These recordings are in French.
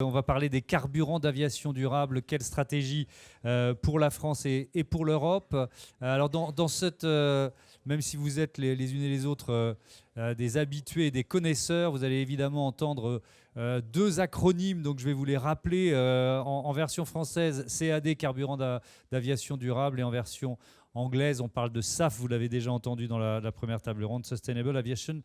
On va parler des carburants d'aviation durable. Quelle stratégie pour la France et pour l'Europe? Alors, dans cette, même si vous êtes les unes et les autres des habitués et des connaisseurs, vous allez évidemment entendre deux acronymes. Donc, je vais vous les rappeler en version française: CAD, carburant d'aviation durable, et en version anglaise, on parle de SAF, vous l'avez déjà entendu dans la première table ronde, Sustainable Aviation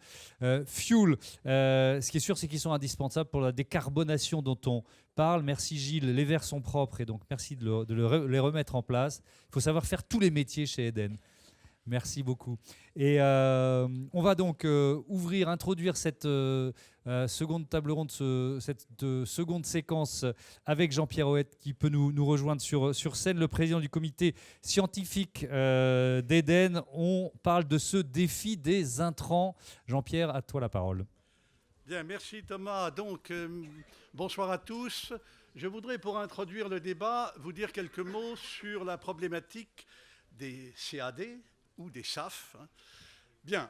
Fuel. Ce qui est sûr, c'est qu'ils sont indispensables pour la décarbonation dont on parle. Merci Gilles, les verres sont propres et donc merci les remettre en place. Il faut savoir faire tous les métiers chez Eden. Merci beaucoup. Et on va donc introduire cette seconde table ronde, cette seconde séquence avec Jean-Pierre Hoët qui peut nous rejoindre sur scène, le président du comité scientifique d'Eden. On parle de ce défi des intrants. Jean-Pierre, à toi la parole. Bien, merci Thomas. Donc, bonsoir à tous. Je voudrais, pour introduire le débat, vous dire quelques mots sur la problématique des CAD ou des SAF. Bien,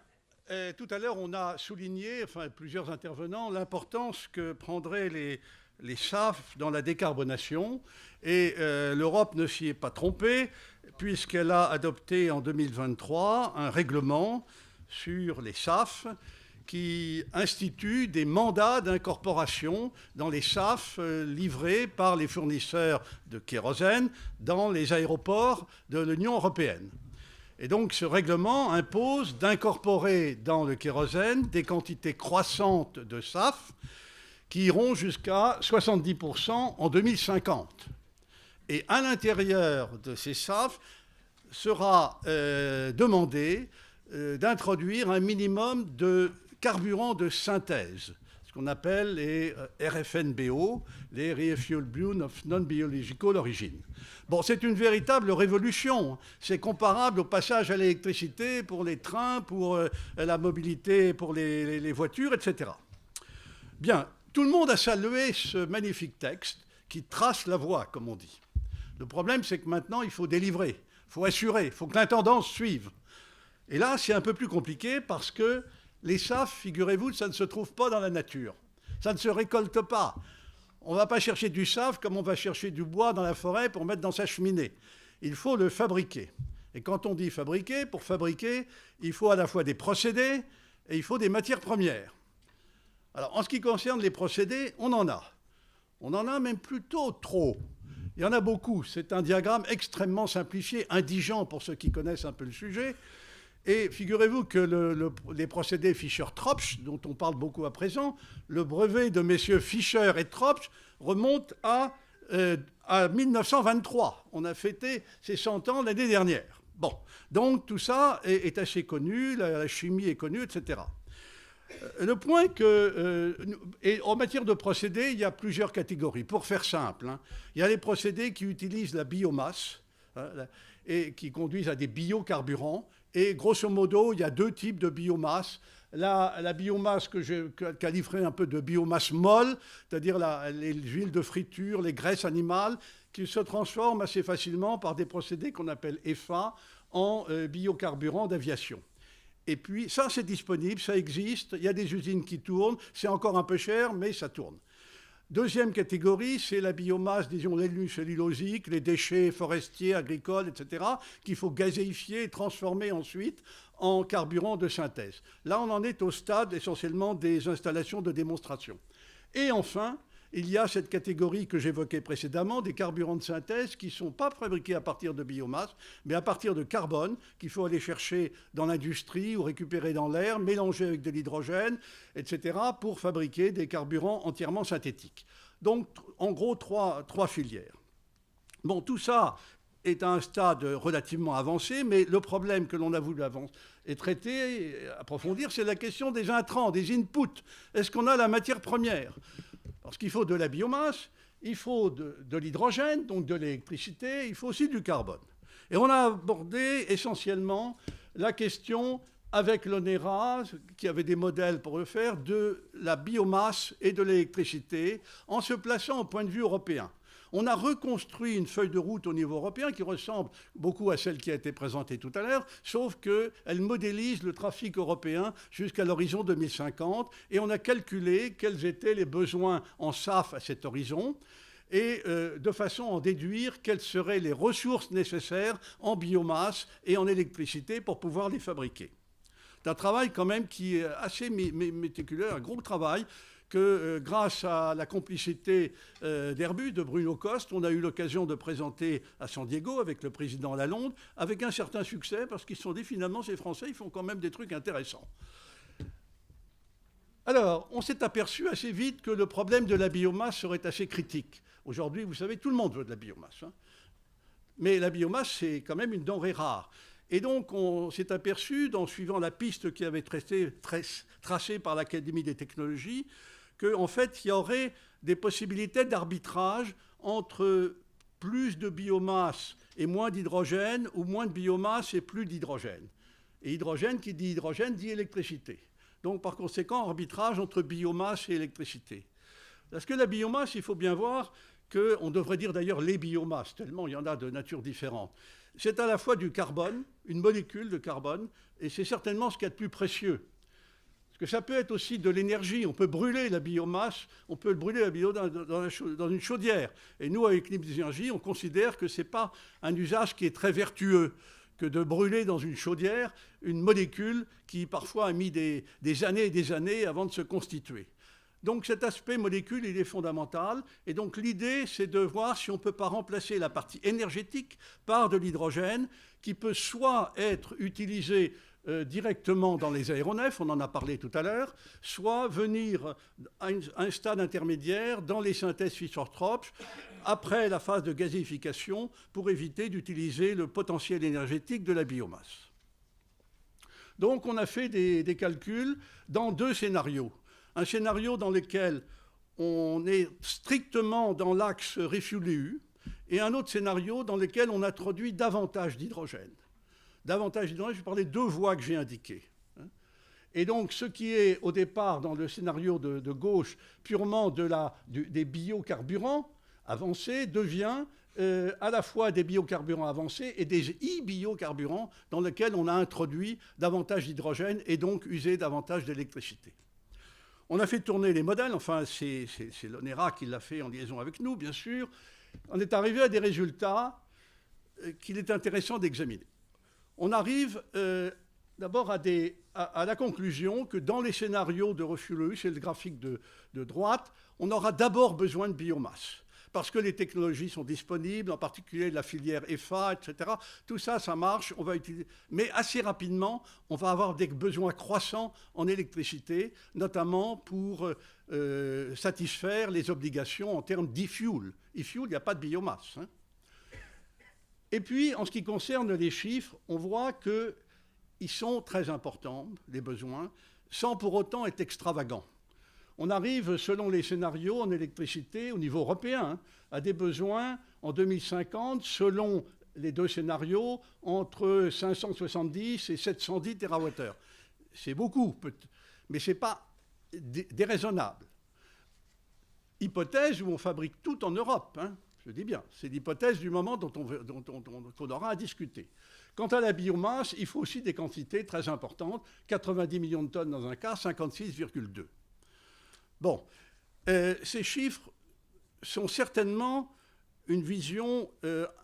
tout à l'heure, on a souligné, enfin plusieurs intervenants, l'importance que prendraient les SAF dans la décarbonation. Et l'Europe ne s'y est pas trompée, puisqu'elle a adopté en 2023 un règlement sur les SAF qui institue des mandats d'incorporation dans les SAF livrés par les fournisseurs de kérosène dans les aéroports de l'Union européenne. Et donc ce règlement impose d'incorporer dans le kérosène des quantités croissantes de SAF qui iront jusqu'à 70% en 2050. Et à l'intérieur de ces SAF sera demandé d'introduire un minimum de carburants de synthèse, ce qu'on appelle les RFNBO, les Refueled of Non-Biological Origin. Bon, c'est une véritable révolution. C'est comparable au passage à l'électricité pour les trains, pour la mobilité, pour les voitures, etc. Bien, tout le monde a salué ce magnifique texte qui trace la voie, comme on dit. Le problème, c'est que maintenant, il faut délivrer, il faut assurer, il faut que l'intendance suive. Et là, c'est un peu plus compliqué parce que les SAF, figurez-vous, ça ne se trouve pas dans la nature. Ça ne se récolte pas. On ne va pas chercher du SAF comme on va chercher du bois dans la forêt pour mettre dans sa cheminée. Il faut le fabriquer. Et quand on dit fabriquer, pour fabriquer, il faut à la fois des procédés et il faut des matières premières. Alors, en ce qui concerne les procédés, on en a. On en a même plutôt trop. Il y en a beaucoup. C'est un diagramme extrêmement simplifié, indigent pour ceux qui connaissent un peu le sujet. Et figurez-vous que les procédés Fischer-Tropsch, dont on parle beaucoup à présent, le brevet de messieurs Fischer et Tropsch remonte à 1923. On a fêté ses 100 ans l'année dernière. Bon, donc tout ça est assez connu, la chimie est connue, etc. Le point et en matière de procédés, il y a plusieurs catégories. Pour faire simple, il y a les procédés qui utilisent la biomasse et qui conduisent à des biocarburants. Et grosso modo, il y a deux types de biomasse. La biomasse que je qualifierais un peu de biomasse molle, c'est-à-dire les huiles de friture, les graisses animales, qui se transforment assez facilement par des procédés qu'on appelle EFA en biocarburants d'aviation. Et puis, ça, c'est disponible, ça existe, il y a des usines qui tournent, c'est encore un peu cher, mais ça tourne. Deuxième catégorie, c'est la biomasse, disons, cellulosique, les déchets forestiers, agricoles, etc., qu'il faut gazéifier et transformer ensuite en carburant de synthèse. Là, on en est au stade essentiellement des installations de démonstration. Et enfin, il y a cette catégorie que j'évoquais précédemment, des carburants de synthèse qui ne sont pas fabriqués à partir de biomasse, mais à partir de carbone, qu'il faut aller chercher dans l'industrie ou récupérer dans l'air, mélanger avec de l'hydrogène, etc., pour fabriquer des carburants entièrement synthétiques. Donc, en gros, trois filières. Bon, tout ça est à un stade relativement avancé, mais le problème que l'on a voulu traiter, approfondir, c'est la question des intrants, des inputs. Est-ce qu'on a la matière première ? Parce qu'il faut de la biomasse, il faut de l'hydrogène, donc de l'électricité, il faut aussi du carbone. Et on a abordé essentiellement la question, avec l'ONERA, qui avait des modèles pour le faire, de la biomasse et de l'électricité, en se plaçant au point de vue européen. On a reconstruit une feuille de route au niveau européen qui ressemble beaucoup à celle qui a été présentée tout à l'heure, sauf qu'elle modélise le trafic européen jusqu'à l'horizon 2050, et on a calculé quels étaient les besoins en SAF à cet horizon, et de façon à en déduire quelles seraient les ressources nécessaires en biomasse et en électricité pour pouvoir les fabriquer. C'est un travail quand même qui est assez méticuleux, un gros travail, que grâce à la complicité d'Airbus, de Bruno Coste, on a eu l'occasion de présenter à San Diego avec le président Lalonde, avec un certain succès, parce qu'ils se sont dit finalement ces Français, ils font quand même des trucs intéressants. Alors, on s'est aperçu assez vite que le problème de la biomasse serait assez critique. Aujourd'hui, vous savez, tout le monde veut de la biomasse, hein. Mais la biomasse, c'est quand même une denrée rare. Et donc, on s'est aperçu, en suivant la piste qui avait été tracée par l'Académie des technologies, qu'en fait, il y aurait des possibilités d'arbitrage entre plus de biomasse et moins d'hydrogène, ou moins de biomasse et plus d'hydrogène. Et hydrogène, qui dit hydrogène, dit électricité. Donc, par conséquent, arbitrage entre biomasse et électricité. Parce que la biomasse, il faut bien voir qu'on devrait dire d'ailleurs les biomasses, tellement il y en a de nature différente. C'est à la fois du carbone, une molécule de carbone, et c'est certainement ce qu'il y a de plus précieux. Parce que ça peut être aussi de l'énergie. On peut brûler la biomasse, on peut brûler la biomasse dans une chaudière. Et nous, avec Nibs Énergie, on considère que ce n'est pas un usage qui est très vertueux que de brûler dans une chaudière une molécule qui parfois a mis des années et des années avant de se constituer. Donc cet aspect molécule, il est fondamental. Et donc l'idée, c'est de voir si on ne peut pas remplacer la partie énergétique par de l'hydrogène qui peut soit être utilisé directement dans les aéronefs, on en a parlé tout à l'heure, soit venir à un stade intermédiaire dans les synthèses Fischer-Tropsch, après la phase de gazéification, pour éviter d'utiliser le potentiel énergétique de la biomasse. Donc on a fait des calculs dans deux scénarios. Un scénario dans lequel on est strictement dans l'axe RefuelEU, et un autre scénario dans lequel on introduit davantage d'hydrogène. Davantage d'hydrogène, je parlais de deux voies que j'ai indiquées. Et donc, ce qui est au départ dans le scénario de gauche purement des biocarburants avancés devient à la fois des biocarburants avancés et des e-biocarburants dans lesquels on a introduit davantage d'hydrogène et donc usé davantage d'électricité. On a fait tourner les modèles, enfin c'est l'ONERA qui l'a fait en liaison avec nous, bien sûr. On est arrivé à des résultats qu'il est intéressant d'examiner. On arrive d'abord à la conclusion que dans les scénarios de RefuelEU, c'est le graphique de droite, on aura d'abord besoin de biomasse, parce que les technologies sont disponibles, en particulier la filière EFA, etc. Tout ça, ça marche, on va utiliser. Mais assez rapidement, on va avoir des besoins croissants en électricité, notamment pour satisfaire les obligations en termes d'e-fuel. E-fuel, il n'y a pas de biomasse, hein. Et puis, en ce qui concerne les chiffres, on voit qu'ils sont très importants, les besoins, sans pour autant être extravagants. On arrive, selon les scénarios en électricité, au niveau européen, hein, à des besoins en 2050, selon les deux scénarios, entre 570 et 710 TWh. C'est beaucoup, mais ce n'est pas déraisonnable. Hypothèse où on fabrique tout en Europe, hein. Je dis bien, c'est l'hypothèse du moment qu'on aura à discuter. Quant à la biomasse, il faut aussi des quantités très importantes, 90 millions de tonnes dans un cas, 56,2. Bon, ces chiffres sont certainement une vision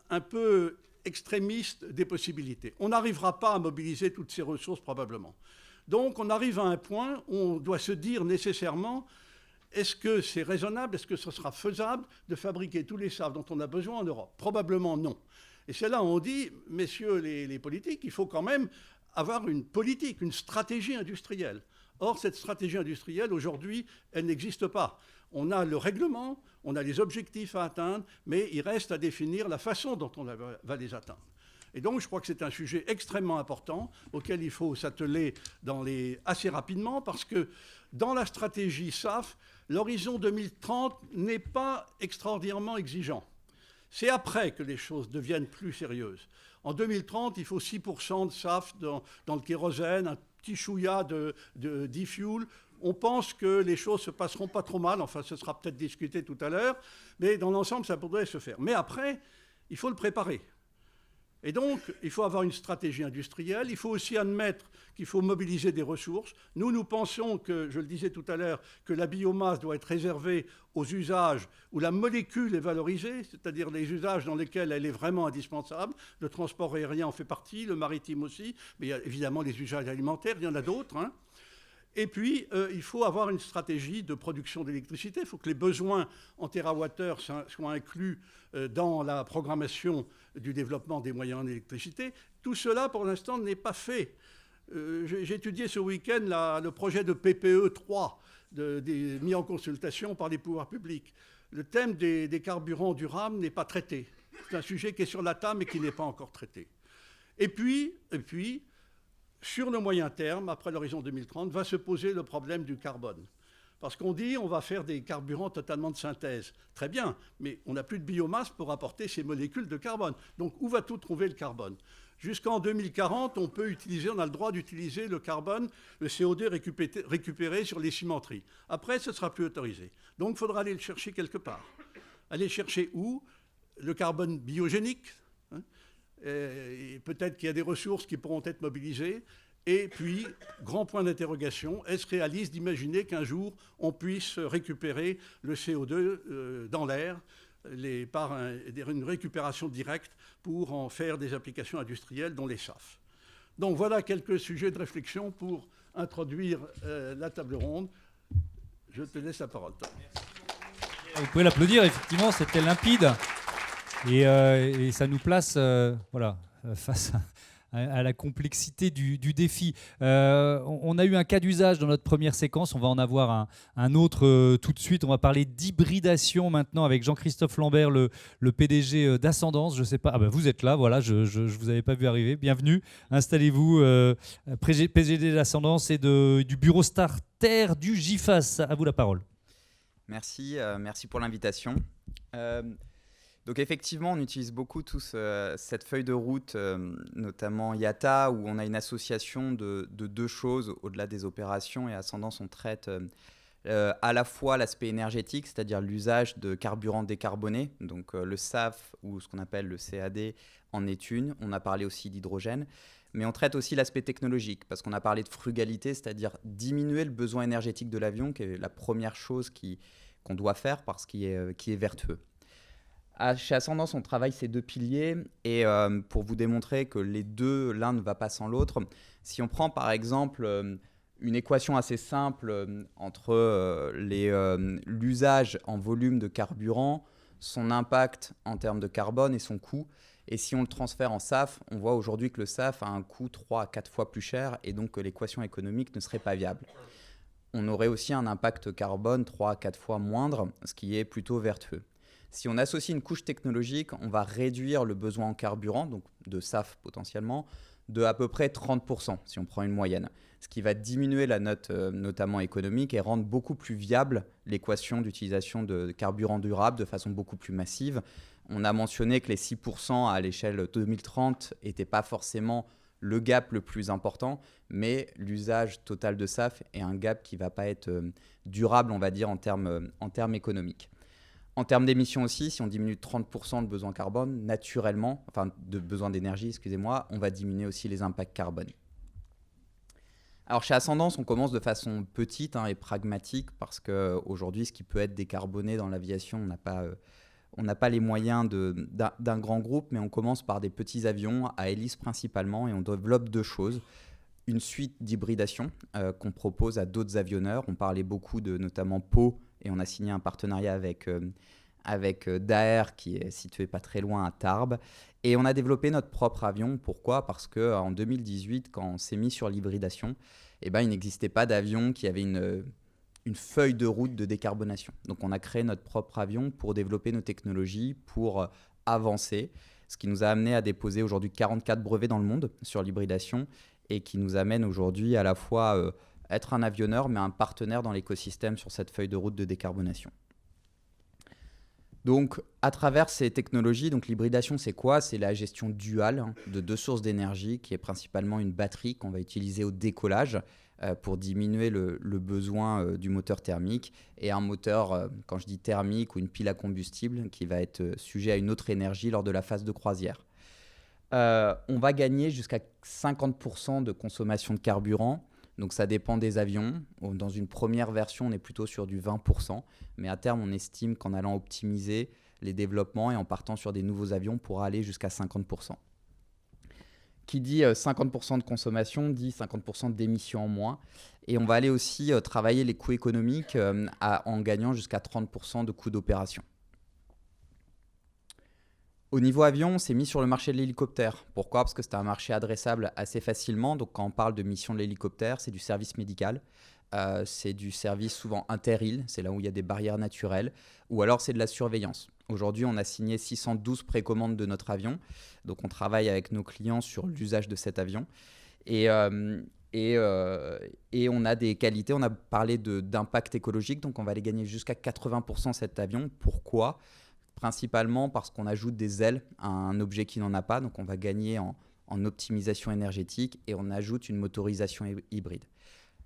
un peu extrémiste des possibilités. On n'arrivera pas à mobiliser toutes ces ressources probablement. Donc on arrive à un point où on doit se dire nécessairement: est-ce que c'est raisonnable, est-ce que ce sera faisable de fabriquer tous les SAF dont on a besoin en Europe? Probablement non. Et c'est là où on dit, messieurs les politiques, il faut quand même avoir une politique, une stratégie industrielle. Or, cette stratégie industrielle, aujourd'hui, elle n'existe pas. On a le règlement, on a les objectifs à atteindre, mais il reste à définir la façon dont on va les atteindre. Et donc, je crois que c'est un sujet extrêmement important auquel il faut s'atteler assez rapidement, parce que dans la stratégie SAF, l'horizon 2030 n'est pas extraordinairement exigeant. C'est après que les choses deviennent plus sérieuses. En 2030, il faut 6% de SAF dans le kérosène, un petit chouïa d'e-fuel. On pense que les choses ne se passeront pas trop mal, enfin ce sera peut-être discuté tout à l'heure, mais dans l'ensemble, ça pourrait se faire. Mais après, il faut le préparer. Et donc, il faut avoir une stratégie industrielle. Il faut aussi admettre qu'il faut mobiliser des ressources. Nous pensons que, je le disais tout à l'heure, que la biomasse doit être réservée aux usages où la molécule est valorisée, c'est-à-dire les usages dans lesquels elle est vraiment indispensable. Le transport aérien en fait partie, le maritime aussi, mais il y a évidemment les usages alimentaires, il y en a d'autres, hein. Et puis, il faut avoir une stratégie de production d'électricité. Il faut que les besoins en térawattheure soient inclus dans la programmation du développement des moyens en électricité. Tout cela, pour l'instant, n'est pas fait. J'ai étudié ce week-end le projet de PPE 3, mis en consultation par les pouvoirs publics. Le thème des carburants durables n'est pas traité. C'est un sujet qui est sur la table mais qui n'est pas encore traité. Et puis, sur le moyen terme, après l'horizon 2030, va se poser le problème du carbone. Parce qu'on dit on va faire des carburants totalement de synthèse. Très bien, mais on n'a plus de biomasse pour apporter ces molécules de carbone. Donc où va-t-on trouver le carbone ? Jusqu'en 2040, on a le droit d'utiliser le carbone, le CO2 récupéré sur les cimenteries. Après, ce ne sera plus autorisé. Donc il faudra aller le chercher quelque part. Aller chercher où ? Le carbone biogénique, hein ? Et peut-être qu'il y a des ressources qui pourront être mobilisées. Et puis, grand point d'interrogation, est-ce réaliste d'imaginer qu'un jour, on puisse récupérer le CO2 dans l'air par une récupération directe pour en faire des applications industrielles, dont les SAF. Donc voilà quelques sujets de réflexion pour introduire la table ronde. Je te laisse la parole, Tom. Vous pouvez l'applaudir, effectivement, c'était limpide. Et ça nous place face à la complexité du défi. On a eu un cas d'usage dans notre première séquence, on va en avoir un autre tout de suite. On va parler d'hybridation maintenant avec Jean-Christophe Lambert, le PDG d'Ascendance. Je sais pas, vous êtes là, voilà, je vous avais pas vu arriver. Bienvenue, installez-vous, PDG d'Ascendance et du bureau Starter du GIFAS. À vous la parole. Merci pour l'invitation. Donc effectivement, on utilise beaucoup tous cette feuille de route, notamment IATA, où on a une association de deux choses au-delà des opérations. Et Ascendance, on traite à la fois l'aspect énergétique, c'est-à-dire l'usage de carburants décarbonés, donc le SAF ou ce qu'on appelle le CAD en est une. On a parlé aussi d'hydrogène. Mais on traite aussi l'aspect technologique, parce qu'on a parlé de frugalité, c'est-à-dire diminuer le besoin énergétique de l'avion, qui est la première chose qu'on doit faire parce qu'il est vertueux. Chez Ascendance, on travaille ces deux piliers et pour vous démontrer que l'un ne va pas sans l'autre, si on prend par exemple une équation assez simple entre l'usage en volume de carburant, son impact en termes de carbone et son coût, et si on le transfère en SAF, on voit aujourd'hui que le SAF a un coût 3 à 4 fois plus cher et donc que l'équation économique ne serait pas viable. On aurait aussi un impact carbone 3 à 4 fois moindre, ce qui est plutôt vertueux. Si on associe une couche technologique, on va réduire le besoin en carburant, donc de SAF potentiellement, de à peu près 30%, si on prend une moyenne. Ce qui va diminuer la note, notamment économique, et rendre beaucoup plus viable l'équation d'utilisation de carburant durable de façon beaucoup plus massive. On a mentionné que les 6% à l'échelle 2030 n'étaient pas forcément le gap le plus important, mais l'usage total de SAF est un gap qui ne va pas être durable, on va dire, en termes économiques. En termes d'émissions aussi, si on diminue de 30% le besoin carbone, naturellement, enfin de besoin d'énergie, excusez-moi, on va diminuer aussi les impacts carbone. Alors chez Ascendance, on commence de façon petite et pragmatique parce qu'aujourd'hui, ce qui peut être décarboné dans l'aviation, on n'a pas les moyens d'un grand groupe, mais on commence par des petits avions à hélice principalement et on développe deux choses. Une suite d'hybridation qu'on propose à d'autres avionneurs. On parlait beaucoup de notamment Pau et on a signé un partenariat avec Daher qui est situé pas très loin à Tarbes. Et on a développé notre propre avion. Pourquoi ? Parce qu'en 2018, quand on s'est mis sur l'hybridation, il n'existait pas d'avion qui avait une feuille de route de décarbonation. Donc on a créé notre propre avion pour développer nos technologies, pour avancer, ce qui nous a amené à déposer aujourd'hui 44 brevets dans le monde sur l'hybridation et qui nous amène aujourd'hui à la fois être un avionneur, mais un partenaire dans l'écosystème sur cette feuille de route de décarbonation. Donc, à travers ces technologies, donc l'hybridation, c'est quoi? C'est la gestion duale de deux sources d'énergie, qui est principalement une batterie qu'on va utiliser au décollage pour diminuer le besoin du moteur thermique, et un moteur, quand je dis thermique, ou une pile à combustible, qui va être sujet à une autre énergie lors de la phase de croisière. On va gagner jusqu'à 50% de consommation de carburant. Donc ça dépend des avions. Dans une première version, on est plutôt sur du 20%. Mais à terme, on estime qu'en allant optimiser les développements et en partant sur des nouveaux avions, on pourra aller jusqu'à 50%. Qui dit 50% de consommation, dit 50% d'émissions en moins. Et on va aller aussi travailler les coûts économiques en gagnant jusqu'à 30% de coûts d'opération. Au niveau avion, on s'est mis sur le marché de l'hélicoptère. Pourquoi? Parce que c'était un marché adressable assez facilement. Donc quand on parle de mission de l'hélicoptère, c'est du service médical, c'est du service souvent inter-îles, c'est là où il y a des barrières naturelles, ou alors c'est de la surveillance. Aujourd'hui, on a signé 612 précommandes de notre avion. Donc on travaille avec nos clients sur l'usage de cet avion. Et on a des qualités, on a parlé d'impact écologique, donc on va aller gagner jusqu'à 80% cet avion. Pourquoi? Principalement parce qu'on ajoute des ailes à un objet qui n'en a pas, donc on va gagner en optimisation énergétique, et on ajoute une motorisation hybride.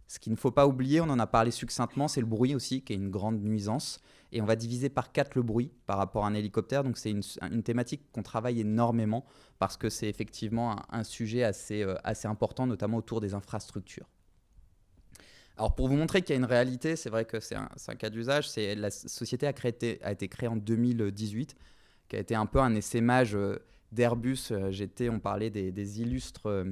Ce qu'il ne faut pas oublier, on en a parlé succinctement, c'est le bruit aussi, qui est une grande nuisance, et on va diviser par 4 le bruit par rapport à un hélicoptère, donc c'est une thématique qu'on travaille énormément, parce que c'est effectivement un sujet assez important, notamment autour des infrastructures. Alors pour vous montrer qu'il y a une réalité, c'est vrai que c'est un cas d'usage. La société a été créée en 2018, qui a été un peu un essaimage d'Airbus. On parlait des illustres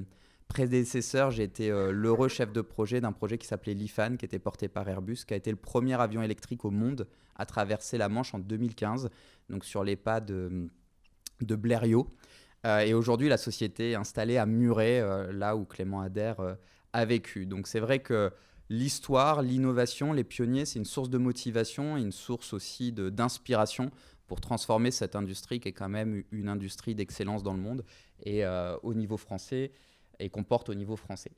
prédécesseurs. J'ai été l'heureux chef de projet d'un projet qui s'appelait l'IFAN, qui était porté par Airbus, qui a été le premier avion électrique au monde à traverser la Manche en 2015, donc sur les pas de Blériot. Et aujourd'hui, la société est installée à Muret, là où Clément Ader a vécu. Donc c'est vrai que l'histoire, l'innovation, les pionniers, c'est une source de motivation et une source aussi d'inspiration pour transformer cette industrie qui est quand même une industrie d'excellence dans le monde et au niveau français, et qu'on porte au niveau français.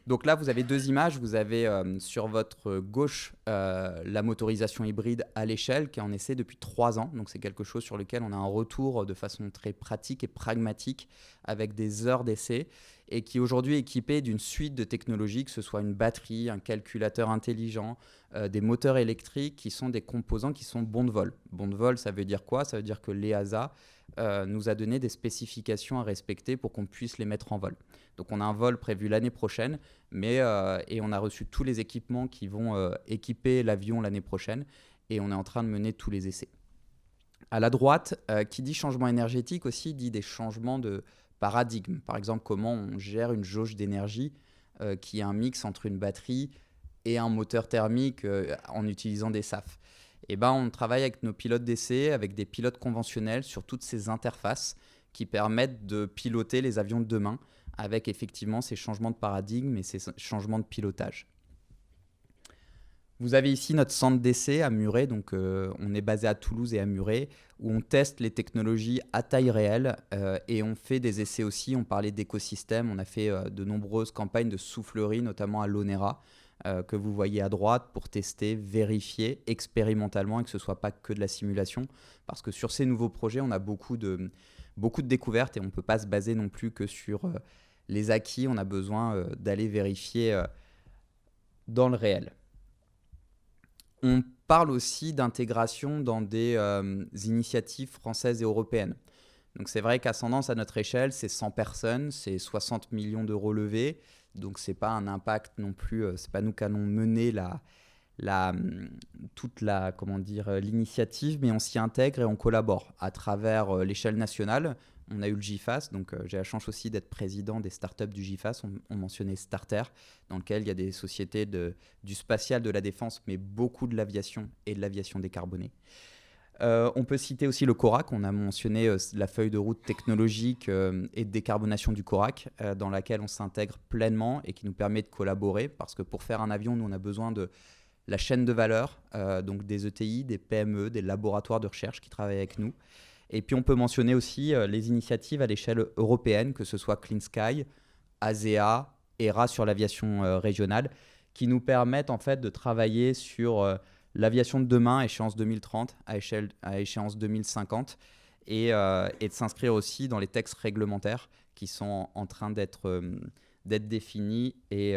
Donc là, vous avez deux images. Vous avez sur votre gauche la motorisation hybride à l'échelle qui est en essai depuis 3 ans. Donc c'est quelque chose sur lequel on a un retour de façon très pratique et pragmatique avec des heures d'essai, et qui aujourd'hui est équipé d'une suite de technologies, que ce soit une batterie, un calculateur intelligent, des moteurs électriques, qui sont des composants qui sont bons de vol. Bon de vol, ça veut dire quoi? Ça veut dire que l'EASA nous a donné des spécifications à respecter pour qu'on puisse les mettre en vol. Donc on a un vol prévu l'année prochaine, et on a reçu tous les équipements qui vont équiper l'avion l'année prochaine, et on est en train de mener tous les essais. À la droite, qui dit changement énergétique aussi dit des changements de paradigme. Par exemple, comment on gère une jauge d'énergie qui est un mix entre une batterie et un moteur thermique en utilisant des SAF. Et on travaille avec nos pilotes d'essai, avec des pilotes conventionnels sur toutes ces interfaces qui permettent de piloter les avions de demain avec effectivement ces changements de paradigme et ces changements de pilotage. Vous avez ici notre centre d'essai à Muret, donc on est basé à Toulouse et à Muret, où on teste les technologies à taille réelle et on fait des essais aussi. On parlait d'écosystème, on a fait de nombreuses campagnes de soufflerie, notamment à l'Onera, que vous voyez à droite, pour tester, vérifier expérimentalement et que ce ne soit pas que de la simulation. Parce que sur ces nouveaux projets, on a beaucoup de découvertes et on ne peut pas se baser non plus que sur les acquis. On a besoin d'aller vérifier dans le réel. On parle aussi d'intégration dans des initiatives françaises et européennes. Donc c'est vrai qu'Ascendance, à notre échelle, c'est 100 personnes, c'est 60 millions d'euros levés. Donc c'est pas un impact non plus, c'est pas nous qui allons mener toute l'initiative, mais on s'y intègre et on collabore à travers l'échelle nationale. On a eu le GIFAS, donc j'ai la chance aussi d'être président des startups du GIFAS. On mentionnait Starter, dans lequel il y a des sociétés du spatial, de la défense, mais beaucoup de l'aviation et de l'aviation décarbonée. On peut citer aussi le CORAC. On a mentionné la feuille de route technologique et de décarbonation du CORAC, dans laquelle on s'intègre pleinement et qui nous permet de collaborer, parce que pour faire un avion, nous, on a besoin de la chaîne de valeur, donc des ETI, des PME, des laboratoires de recherche qui travaillent avec nous. Et puis on peut mentionner aussi les initiatives à l'échelle européenne, que ce soit Clean Sky, ASEA, ERA sur l'aviation régionale, qui nous permettent en fait de travailler sur l'aviation de demain, échéance 2030, à échéance 2050, et de s'inscrire aussi dans les textes réglementaires qui sont en train d'être définis et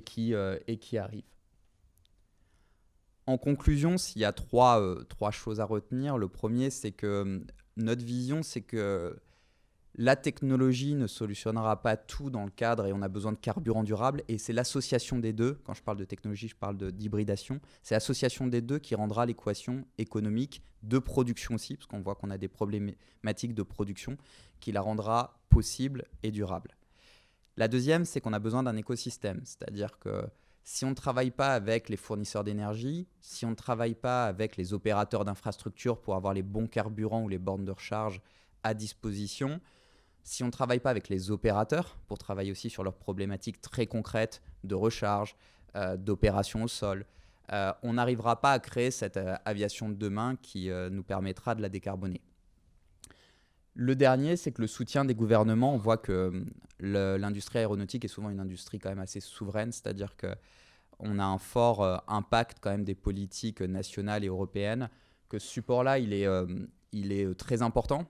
qui arrivent. En conclusion, s'il y a trois choses à retenir, le premier, c'est que notre vision, c'est que la technologie ne solutionnera pas tout dans le cadre et on a besoin de carburant durable. Et c'est l'association des deux, quand je parle de technologie, je parle d'hybridation, c'est l'association des deux qui rendra l'équation économique, de production aussi, parce qu'on voit qu'on a des problématiques de production, qui la rendra possible et durable. La deuxième, c'est qu'on a besoin d'un écosystème, c'est-à-dire que si on ne travaille pas avec les fournisseurs d'énergie, si on ne travaille pas avec les opérateurs d'infrastructures pour avoir les bons carburants ou les bornes de recharge à disposition, si on ne travaille pas avec les opérateurs pour travailler aussi sur leurs problématiques très concrètes de recharge, d'opération au sol, on n'arrivera pas à créer cette aviation de demain qui nous permettra de la décarboner. Le dernier, c'est que le soutien des gouvernements, on voit que l'industrie aéronautique est souvent une industrie quand même assez souveraine, c'est-à-dire qu'on a un fort impact quand même des politiques nationales et européennes, que ce support-là, il est très important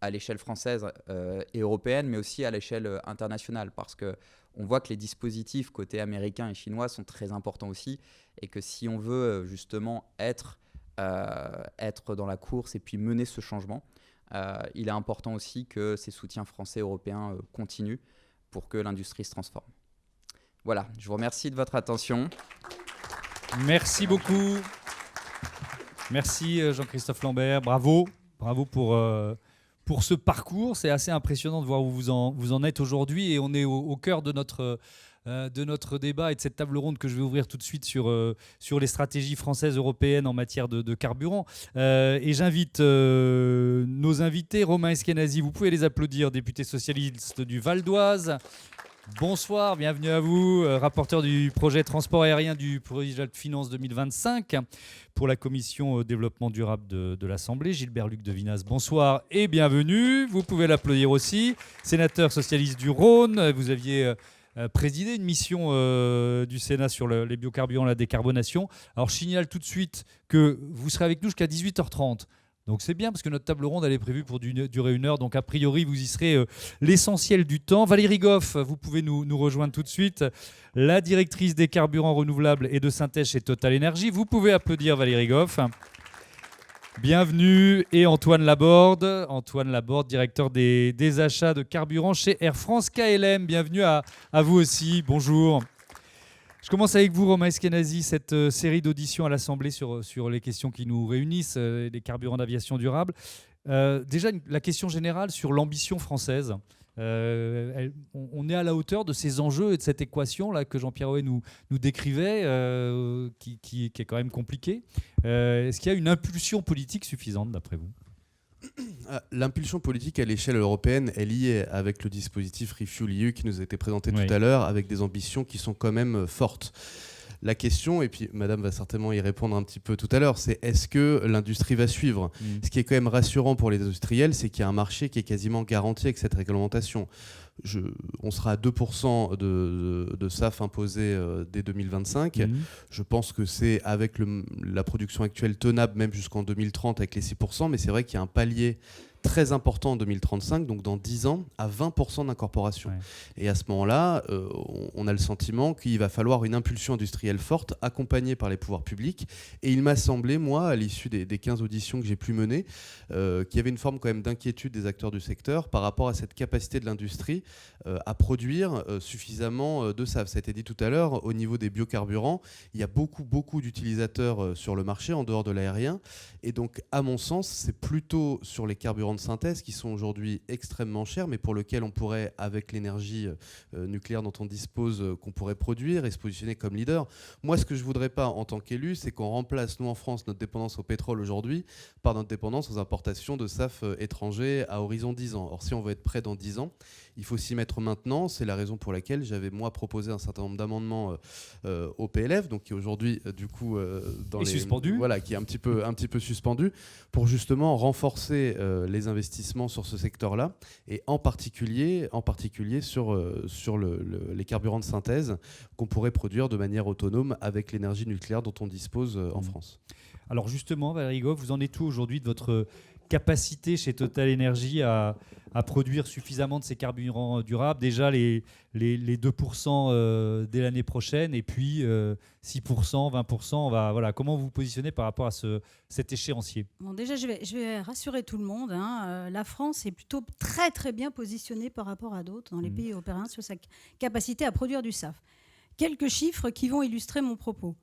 à l'échelle française et européenne, mais aussi à l'échelle internationale, parce qu'on voit que les dispositifs côté américain et chinois sont très importants aussi, et que si on veut justement être dans la course et puis mener ce changement, il est important aussi que ces soutiens français et européens continuent pour que l'industrie se transforme. Voilà, je vous remercie de votre attention. Merci beaucoup. Merci Jean-Christophe Lambert, bravo pour ce parcours. C'est assez impressionnant de voir où vous en êtes aujourd'hui, et on est au cœur de notre débat et de cette table ronde que je vais ouvrir tout de suite sur les stratégies françaises européennes en matière de carburant. Et j'invite nos invités. Romain Eskenazi, vous pouvez les applaudir, député socialiste du Val d'Oise. Bonsoir, bienvenue à vous, rapporteur du projet transport aérien du projet de finances 2025 pour la commission développement durable de l'Assemblée. Gilbert-Luc Devinas, bonsoir et bienvenue. Vous pouvez l'applaudir aussi. Sénateur socialiste du Rhône, vous aviez présidé une mission du Sénat sur les biocarburants, la décarbonation. Alors je signale tout de suite que vous serez avec nous jusqu'à 18h30. Donc c'est bien parce que notre table ronde elle est prévue pour durer 1 heure. Donc a priori vous y serez l'essentiel du temps. Valérie Goff, vous pouvez nous rejoindre tout de suite. La directrice des carburants renouvelables et de synthèse chez Total Energy. Vous pouvez applaudir Valérie Goff. Bienvenue. Et Antoine Laborde, directeur des achats de carburant chez Air France KLM. Bienvenue à vous aussi. Bonjour. Je commence avec vous, Romain Eskenazi, cette série d'auditions à l'Assemblée sur les questions qui nous réunissent, les carburants d'aviation durable. Déjà, la question générale sur l'ambition française. On est à la hauteur de ces enjeux et de cette équation là que Jean-Pierre Houet nous décrivait, qui est quand même compliquée. Est-ce qu'il y a une impulsion politique suffisante, d'après vous ? L'impulsion politique à l'échelle européenne est liée avec le dispositif ReFuelEU qui nous a été présenté tout à l'heure, avec des ambitions qui sont quand même fortes. La question, et puis Madame va certainement y répondre un petit peu tout à l'heure, c'est est-ce que l'industrie va suivre ? Ce qui est quand même rassurant pour les industriels, c'est qu'il y a un marché qui est quasiment garanti avec cette réglementation. On sera à 2% de SAF imposé dès 2025. Je pense que c'est avec la production actuelle tenable même jusqu'en 2030 avec les 6%, mais c'est vrai qu'il y a un palier très important en 2035, donc dans 10 ans, à 20% d'incorporation. Et à ce moment-là, on a le sentiment qu'il va falloir une impulsion industrielle forte, accompagnée par les pouvoirs publics. Et il m'a semblé, moi, à l'issue des 15 auditions que j'ai pu mener, qu'il y avait une forme quand même d'inquiétude des acteurs du secteur par rapport à cette capacité de l'industrie à produire suffisamment de SAF. Ça a été dit tout à l'heure, au niveau des biocarburants, il y a beaucoup d'utilisateurs sur le marché, en dehors de l'aérien. Et donc, à mon sens, c'est plutôt sur les carburants de synthèse qui sont aujourd'hui extrêmement chers, mais pour lesquels on pourrait, avec l'énergie nucléaire dont on dispose, qu'on pourrait produire et se positionner comme leader. Moi, ce que je ne voudrais pas en tant qu'élu, c'est qu'on remplace, nous en France, notre dépendance au pétrole aujourd'hui par notre dépendance aux importations de SAF étrangers à horizon 10 ans. Or, si on veut être prêt dans 10 ans, il faut s'y mettre maintenant. C'est la raison pour laquelle j'avais, moi, proposé un certain nombre d'amendements au PLF, donc qui aujourd'hui, suspendu. Voilà, qui est un petit peu suspendu, pour justement renforcer les les investissements sur ce secteur-là, et en particulier sur les carburants de synthèse qu'on pourrait produire de manière autonome avec l'énergie nucléaire dont on dispose en France. Alors justement, Valérie Goff, vous en êtes où aujourd'hui de votre capacité chez Total Energy à produire suffisamment de ces carburants durables? Déjà les 2% dès l'année prochaine, et puis 6%, 20%. Voilà, comment vous vous positionnez par rapport à cet échéancier? Bon, déjà, je vais rassurer tout le monde. La France est plutôt très très bien positionnée par rapport à d'autres dans les pays européens sur sa capacité à produire du SAF. Quelques chiffres qui vont illustrer mon propos.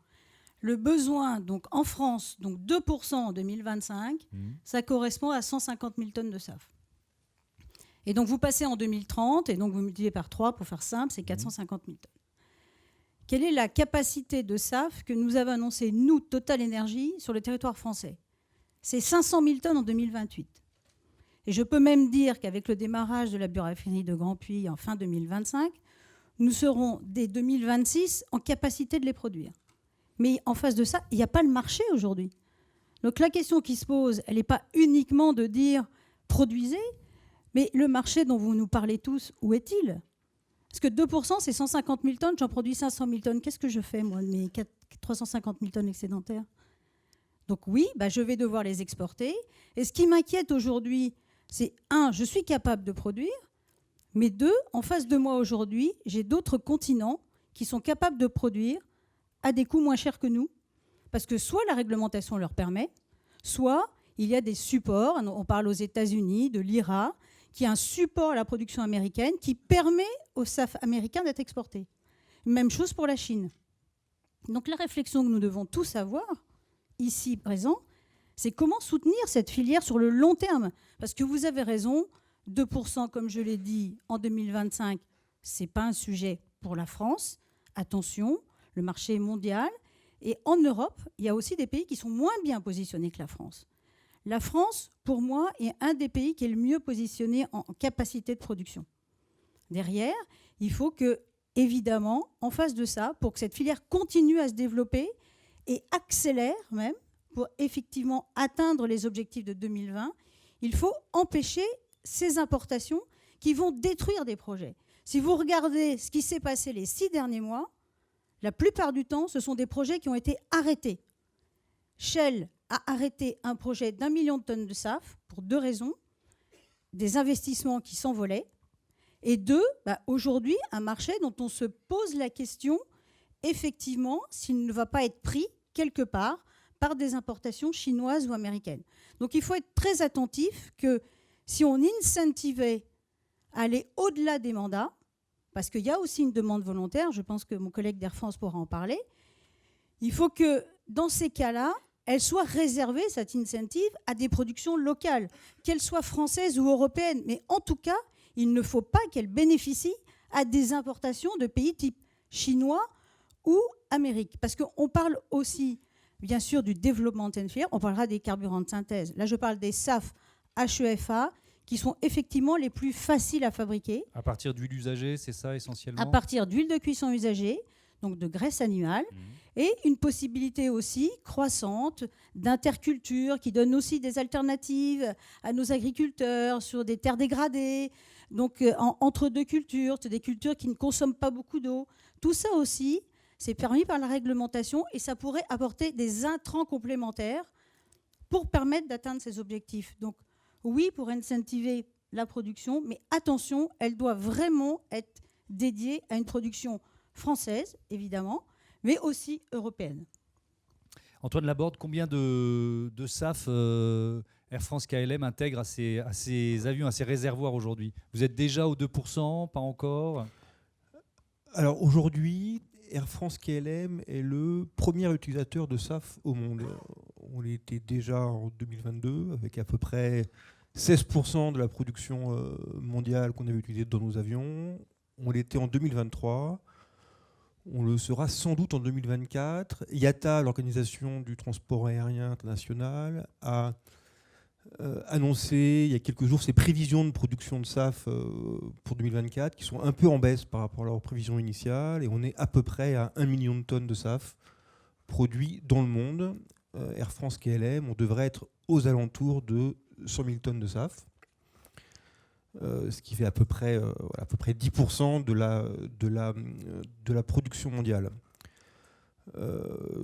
Le besoin donc, en France, donc 2% en 2025, ça correspond à 150 000 tonnes de SAF. Et donc vous passez en 2030, et donc vous multipliez par 3, pour faire simple, c'est 450 000 tonnes. Quelle est la capacité de SAF que nous avons annoncée, nous, Total Energy, sur le territoire français? C'est 500 000 tonnes en 2028. Et je peux même dire qu'avec le démarrage de la bioraffinerie de Grandpuits en fin 2025, nous serons, dès 2026, en capacité de les produire. Mais en face de ça, il n'y a pas le marché aujourd'hui. Donc la question qui se pose, elle n'est pas uniquement de dire « produisez », mais le marché dont vous nous parlez tous, où est-il? Parce que 2%, c'est 150 000 tonnes, j'en produis 500 000 tonnes. Qu'est-ce que je fais, moi, de mes 350 000 tonnes excédentaires? Donc oui, je vais devoir les exporter. Et ce qui m'inquiète aujourd'hui, c'est 1, je suis capable de produire, mais 2, en face de moi aujourd'hui, j'ai d'autres continents qui sont capables de produire à des coûts moins chers que nous, parce que soit la réglementation leur permet, soit il y a des supports, on parle aux États-Unis, de l'IRA, qui est un support à la production américaine qui permet au SAF américain d'être exporté. Même chose pour la Chine. Donc la réflexion que nous devons tous avoir, ici présent, c'est comment soutenir cette filière sur le long terme. Parce que vous avez raison, 2%, comme je l'ai dit, en 2025, ce n'est pas un sujet pour la France. Attention, le marché est mondial. Et en Europe, il y a aussi des pays qui sont moins bien positionnés que la France. La France, pour moi, est un des pays qui est le mieux positionné en capacité de production. Derrière, il faut que, évidemment, en face de ça, pour que cette filière continue à se développer et accélère même, pour effectivement atteindre les objectifs de 2020, il faut empêcher ces importations qui vont détruire des projets. Si vous regardez ce qui s'est passé les 6 derniers mois, la plupart du temps, ce sont des projets qui ont été arrêtés. Shell a arrêté un projet d'1 million de tonnes de SAF pour 2 raisons. Des investissements qui s'envolaient. Et 2, aujourd'hui, un marché dont on se pose la question, effectivement, s'il ne va pas être pris quelque part par des importations chinoises ou américaines. Donc il faut être très attentif que si on incentivait à aller au-delà des mandats, parce qu'il y a aussi une demande volontaire, je pense que mon collègue d'Air France pourra en parler, il faut que dans ces cas-là, elle soit réservée, cette incentive, à des productions locales, qu'elles soient françaises ou européennes. Mais en tout cas, il ne faut pas qu'elles bénéficient à des importations de pays type chinois ou Amérique. Parce qu'on parle aussi, bien sûr, du développement de filière, on parlera des carburants de synthèse. Là, je parle des SAF HEFA, qui sont effectivement les plus faciles à fabriquer. À partir d'huile usagée, c'est ça essentiellement? À partir d'huile de cuisson usagée, donc de graisse animale, et une possibilité aussi croissante d'interculture qui donne aussi des alternatives à nos agriculteurs sur des terres dégradées, donc entre 2 cultures, des cultures qui ne consomment pas beaucoup d'eau. Tout ça aussi, c'est permis par la réglementation et ça pourrait apporter des intrants complémentaires pour permettre d'atteindre ces objectifs. Donc oui, pour incentiver la production, mais attention, elle doit vraiment être dédiée à une production française, évidemment, mais aussi européenne. Antoine Laborde, combien de SAF Air France KLM intègre à ses avions, à ses réservoirs aujourd'hui? Vous êtes déjà aux 2%, pas encore? Alors aujourd'hui, Air France KLM est le premier utilisateur de SAF au monde. On l'était déjà en 2022 avec à peu près 16% de la production mondiale qu'on avait utilisée dans nos avions. On l'était en 2023. On le sera sans doute en 2024. IATA, l'Organisation du transport aérien international, a annoncé il y a quelques jours ses prévisions de production de SAF pour 2024 qui sont un peu en baisse par rapport à leurs prévisions initiales. Et on est à peu près à 1 million de tonnes de SAF produits dans le monde. Air France KLM, on devrait être aux alentours de 100 000 tonnes de SAF, ce qui fait à peu près 10% de la production mondiale.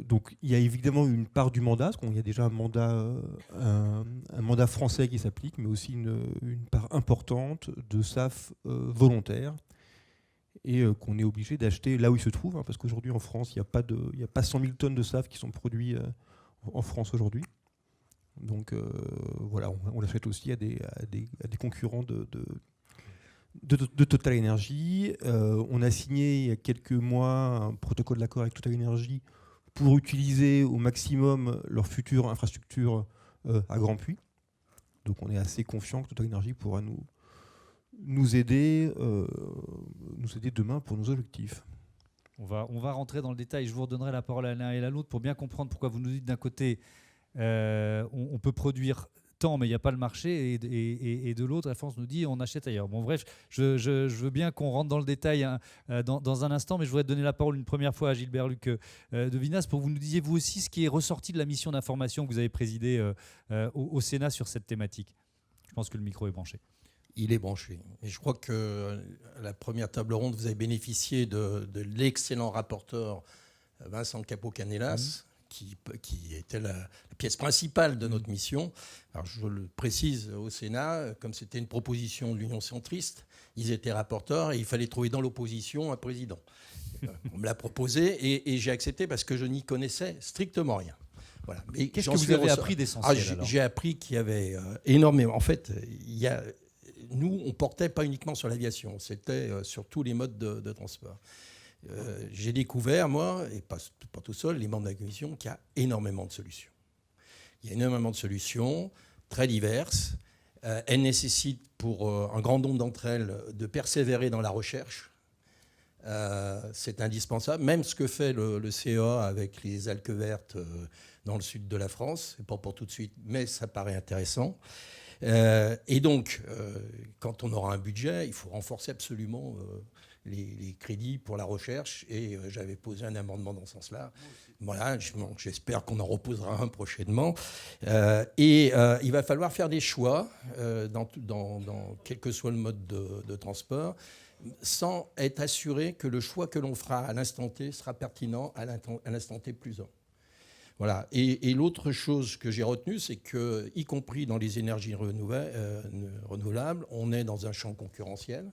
Donc il y a évidemment une part du mandat, parce qu'il y a déjà un mandat français qui s'applique, mais aussi une part importante de SAF volontaire, et qu'on est obligé d'acheter là où il se trouve, hein, parce qu'aujourd'hui en France, il n'y a pas 100 000 tonnes de SAF qui sont produits en France aujourd'hui. Donc voilà, on l'achète aussi à des concurrents de Total Energy. On a signé il y a quelques mois un protocole d'accord avec Total Energy pour utiliser au maximum leur future infrastructure à Grand Puy. Donc on est assez confiant que Total Energy pourra nous aider demain pour nos objectifs. On va rentrer dans le détail. Je vous redonnerai la parole à l'un et à l'autre pour bien comprendre pourquoi vous nous dites d'un côté on peut produire tant, mais il n'y a pas le marché, et de l'autre, la France nous dit on achète ailleurs. Bon, bref, je veux bien qu'on rentre dans le détail dans un instant, mais je voudrais donner la parole une première fois à Gilbert Luc de Vinas pour que vous nous disiez vous aussi ce qui est ressorti de la mission d'information que vous avez présidée au Sénat sur cette thématique. Je pense que le micro est branché. Il est branché. Et je crois que à la première table ronde, vous avez bénéficié de l'excellent rapporteur Vincent Capo-Canellas, qui était la pièce principale de notre mission. Alors je le précise au Sénat, comme c'était une proposition de l'Union centriste, ils étaient rapporteurs et il fallait trouver dans l'opposition un président. On me l'a proposé et j'ai accepté parce que je n'y connaissais strictement rien. Voilà. Mais qu'est-ce que vous avez appris d'essentiel alors ? J'ai appris qu'il y avait énormément. En fait, nous, on ne portait pas uniquement sur l'aviation, c'était sur tous les modes de transport. J'ai découvert, moi, et pas tout seul, les membres de la commission, qu'il y a énormément de solutions. Il y a énormément de solutions, très diverses. Elles nécessitent, pour un grand nombre d'entre elles, de persévérer dans la recherche. C'est indispensable. Même ce que fait le CEA avec les algues vertes dans le sud de la France, c'est pas pour tout de suite, mais ça paraît intéressant. Et donc, quand on aura un budget, il faut renforcer absolument les crédits pour la recherche. Et j'avais posé un amendement dans ce sens-là. Voilà, j'espère qu'on en reposera un prochainement. Et il va falloir faire des choix dans quel que soit le mode de transport, sans être assuré que le choix que l'on fera à l'instant T sera pertinent à l'instant T plus 1. Voilà. Et l'autre chose que j'ai retenue, c'est que, y compris dans les énergies renouvelables, on est dans un champ concurrentiel,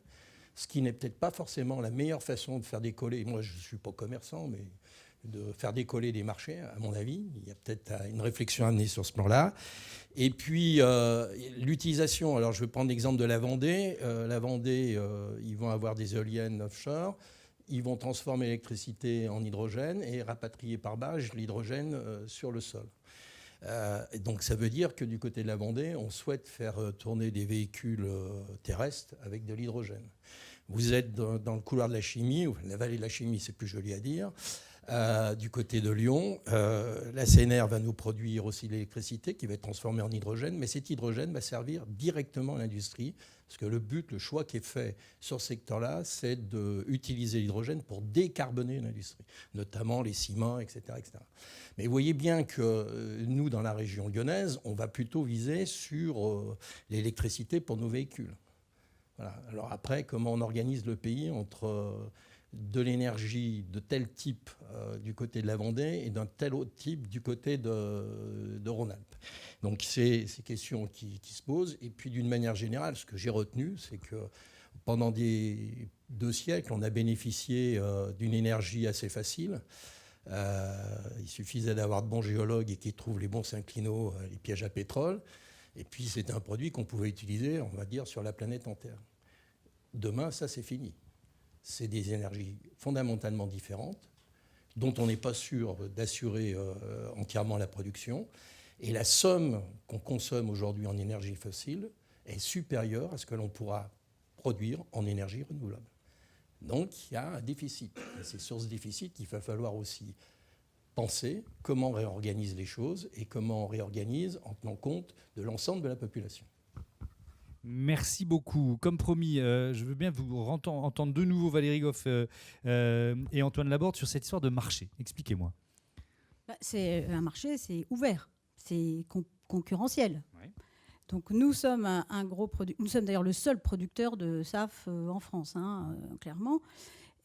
ce qui n'est peut-être pas forcément la meilleure façon de faire décoller. Moi, je ne suis pas commerçant, mais de faire décoller des marchés, à mon avis. Il y a peut-être une réflexion à mener sur ce plan-là. Et puis, l'utilisation. Alors, je vais prendre l'exemple de la Vendée. La Vendée, ils vont avoir des éoliennes offshore. Ils vont transformer l'électricité en hydrogène et rapatrier par barge l'hydrogène sur le sol. Donc ça veut dire que du côté de la Vendée, on souhaite faire tourner des véhicules terrestres avec de l'hydrogène. Vous êtes dans le couloir de la chimie, ou la vallée de la chimie, c'est plus joli à dire. Du côté de Lyon, la CNR va nous produire aussi l'électricité qui va être transformée en hydrogène, mais cet hydrogène va servir directement à l'industrie, parce que le choix qui est fait sur ce secteur-là, c'est d'utiliser l'hydrogène pour décarboner l'industrie, notamment les ciments, etc., etc. Mais vous voyez bien que nous, dans la région lyonnaise, on va plutôt viser sur l'électricité pour nos véhicules. Voilà. Alors après, comment on organise le pays entre de l'énergie de tel type du côté de la Vendée et d'un tel autre type du côté de Rhône-Alpes. Donc c'est ces questions qui se posent. Et puis d'une manière générale, ce que j'ai retenu, c'est que pendant 2 siècles, on a bénéficié d'une énergie assez facile. Il suffisait d'avoir de bons géologues et qui trouvent les bons synclinaux, les pièges à pétrole. Et puis c'était un produit qu'on pouvait utiliser, on va dire, sur la planète entière. Demain, ça c'est fini. C'est des énergies fondamentalement différentes, dont on n'est pas sûr d'assurer entièrement la production. Et la somme qu'on consomme aujourd'hui en énergie fossile est supérieure à ce que l'on pourra produire en énergie renouvelable. Donc il y a un déficit. Et c'est sur ce déficit qu'il va falloir aussi penser comment on réorganise les choses et comment on réorganise en tenant compte de l'ensemble de la population. Merci beaucoup. Comme promis, je veux bien vous entendre de nouveau Valérie Goff et Antoine Laborde sur cette histoire de marché. Expliquez-moi. C'est un marché, c'est ouvert, c'est concurrentiel. Ouais. Donc nous sommes nous sommes d'ailleurs le seul producteur de SAF en France, clairement.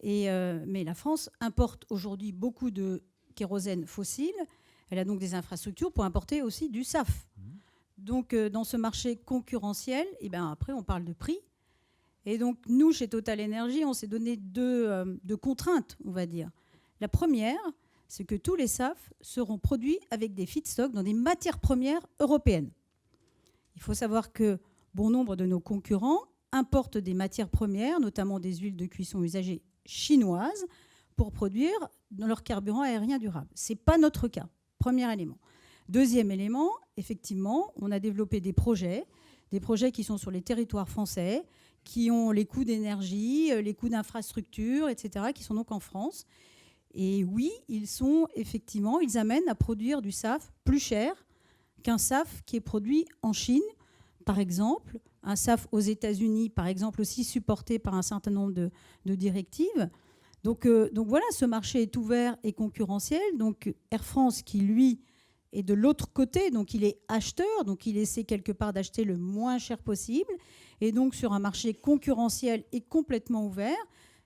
Mais la France importe aujourd'hui beaucoup de kérosène fossile. Elle a donc des infrastructures pour importer aussi du SAF. Donc dans ce marché concurrentiel, après on parle de prix. Et donc nous, chez Total Energy, on s'est donné deux contraintes, on va dire. La première, c'est que tous les SAF seront produits avec des feedstocks dans des matières premières européennes. Il faut savoir que bon nombre de nos concurrents importent des matières premières, notamment des huiles de cuisson usagées chinoises, pour produire dans leur carburant aérien durable. Ce n'est pas notre cas, premier élément. Deuxième élément, effectivement, on a développé des projets qui sont sur les territoires français, qui ont les coûts d'énergie, les coûts d'infrastructure, etc., qui sont donc en France. Et oui, ils amènent à produire du SAF plus cher qu'un SAF qui est produit en Chine, par exemple, un SAF aux États-Unis, par exemple, aussi supporté par un certain nombre de directives. Donc voilà, ce marché est ouvert et concurrentiel. Donc Air France, qui lui est de l'autre côté, donc il est acheteur, donc il essaie quelque part d'acheter le moins cher possible. Et donc sur un marché concurrentiel et complètement ouvert,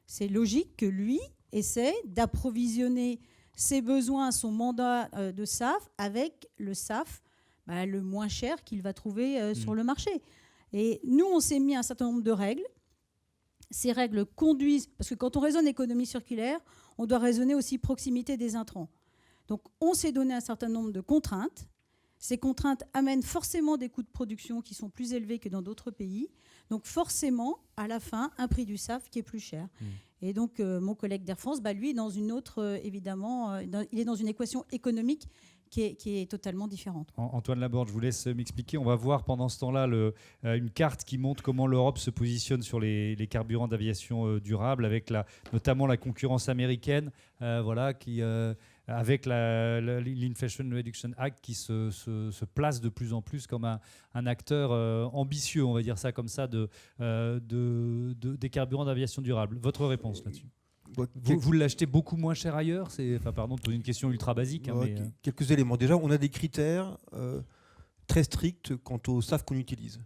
c'est logique que lui essaie d'approvisionner ses besoins, son mandat de SAF avec le SAF le moins cher qu'il va trouver sur le marché. Et nous, on s'est mis un certain nombre de règles. Ces règles conduisent, parce que quand on raisonne économie circulaire, on doit raisonner aussi proximité des intrants. Donc on s'est donné un certain nombre de contraintes. Ces contraintes amènent forcément des coûts de production qui sont plus élevés que dans d'autres pays. Donc forcément, à la fin, un prix du SAF qui est plus cher. Et donc mon collègue d'Air France, lui, dans une autre, évidemment, il est dans une équation économique qui est totalement différente. Antoine Laborde, je vous laisse m'expliquer. On va voir pendant ce temps-là une carte qui montre comment l'Europe se positionne sur les carburants d'aviation durable, avec notamment la concurrence américaine, qui, avec l'Inflation Reduction Act, qui se place de plus en plus comme un acteur ambitieux, on va dire ça comme ça, des carburants d'aviation durable. Votre réponse là-dessus? Vous l'achetez beaucoup moins cher ailleurs? Pardon de poser une question ultra basique. Quelques éléments. Déjà, on a des critères très stricts quant au SAF qu'on utilise.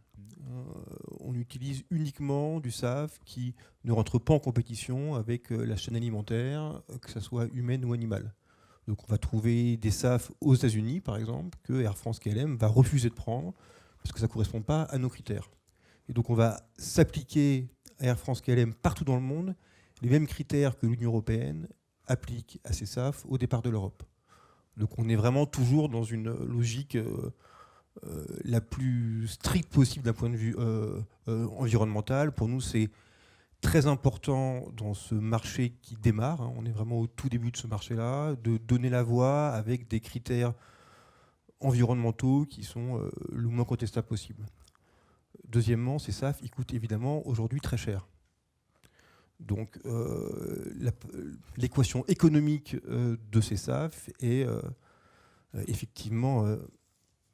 On utilise uniquement du SAF qui ne rentre pas en compétition avec la chaîne alimentaire, que ce soit humaine ou animale. Donc on va trouver des SAF aux États-Unis, par exemple, que Air France KLM va refuser de prendre parce que ça ne correspond pas à nos critères. Et donc on va s'appliquer à Air France KLM partout dans le monde les mêmes critères que l'Union européenne applique à ces SAF au départ de l'Europe. Donc on est vraiment toujours dans une logique la plus stricte possible d'un point de vue environnemental. Pour nous, c'est très important dans ce marché qui démarre, on est vraiment au tout début de ce marché-là, de donner la voix avec des critères environnementaux qui sont le moins contestables possible. Deuxièmement, ces SAF, ils coûtent évidemment aujourd'hui très cher. Donc l'équation économique de ces SAF est effectivement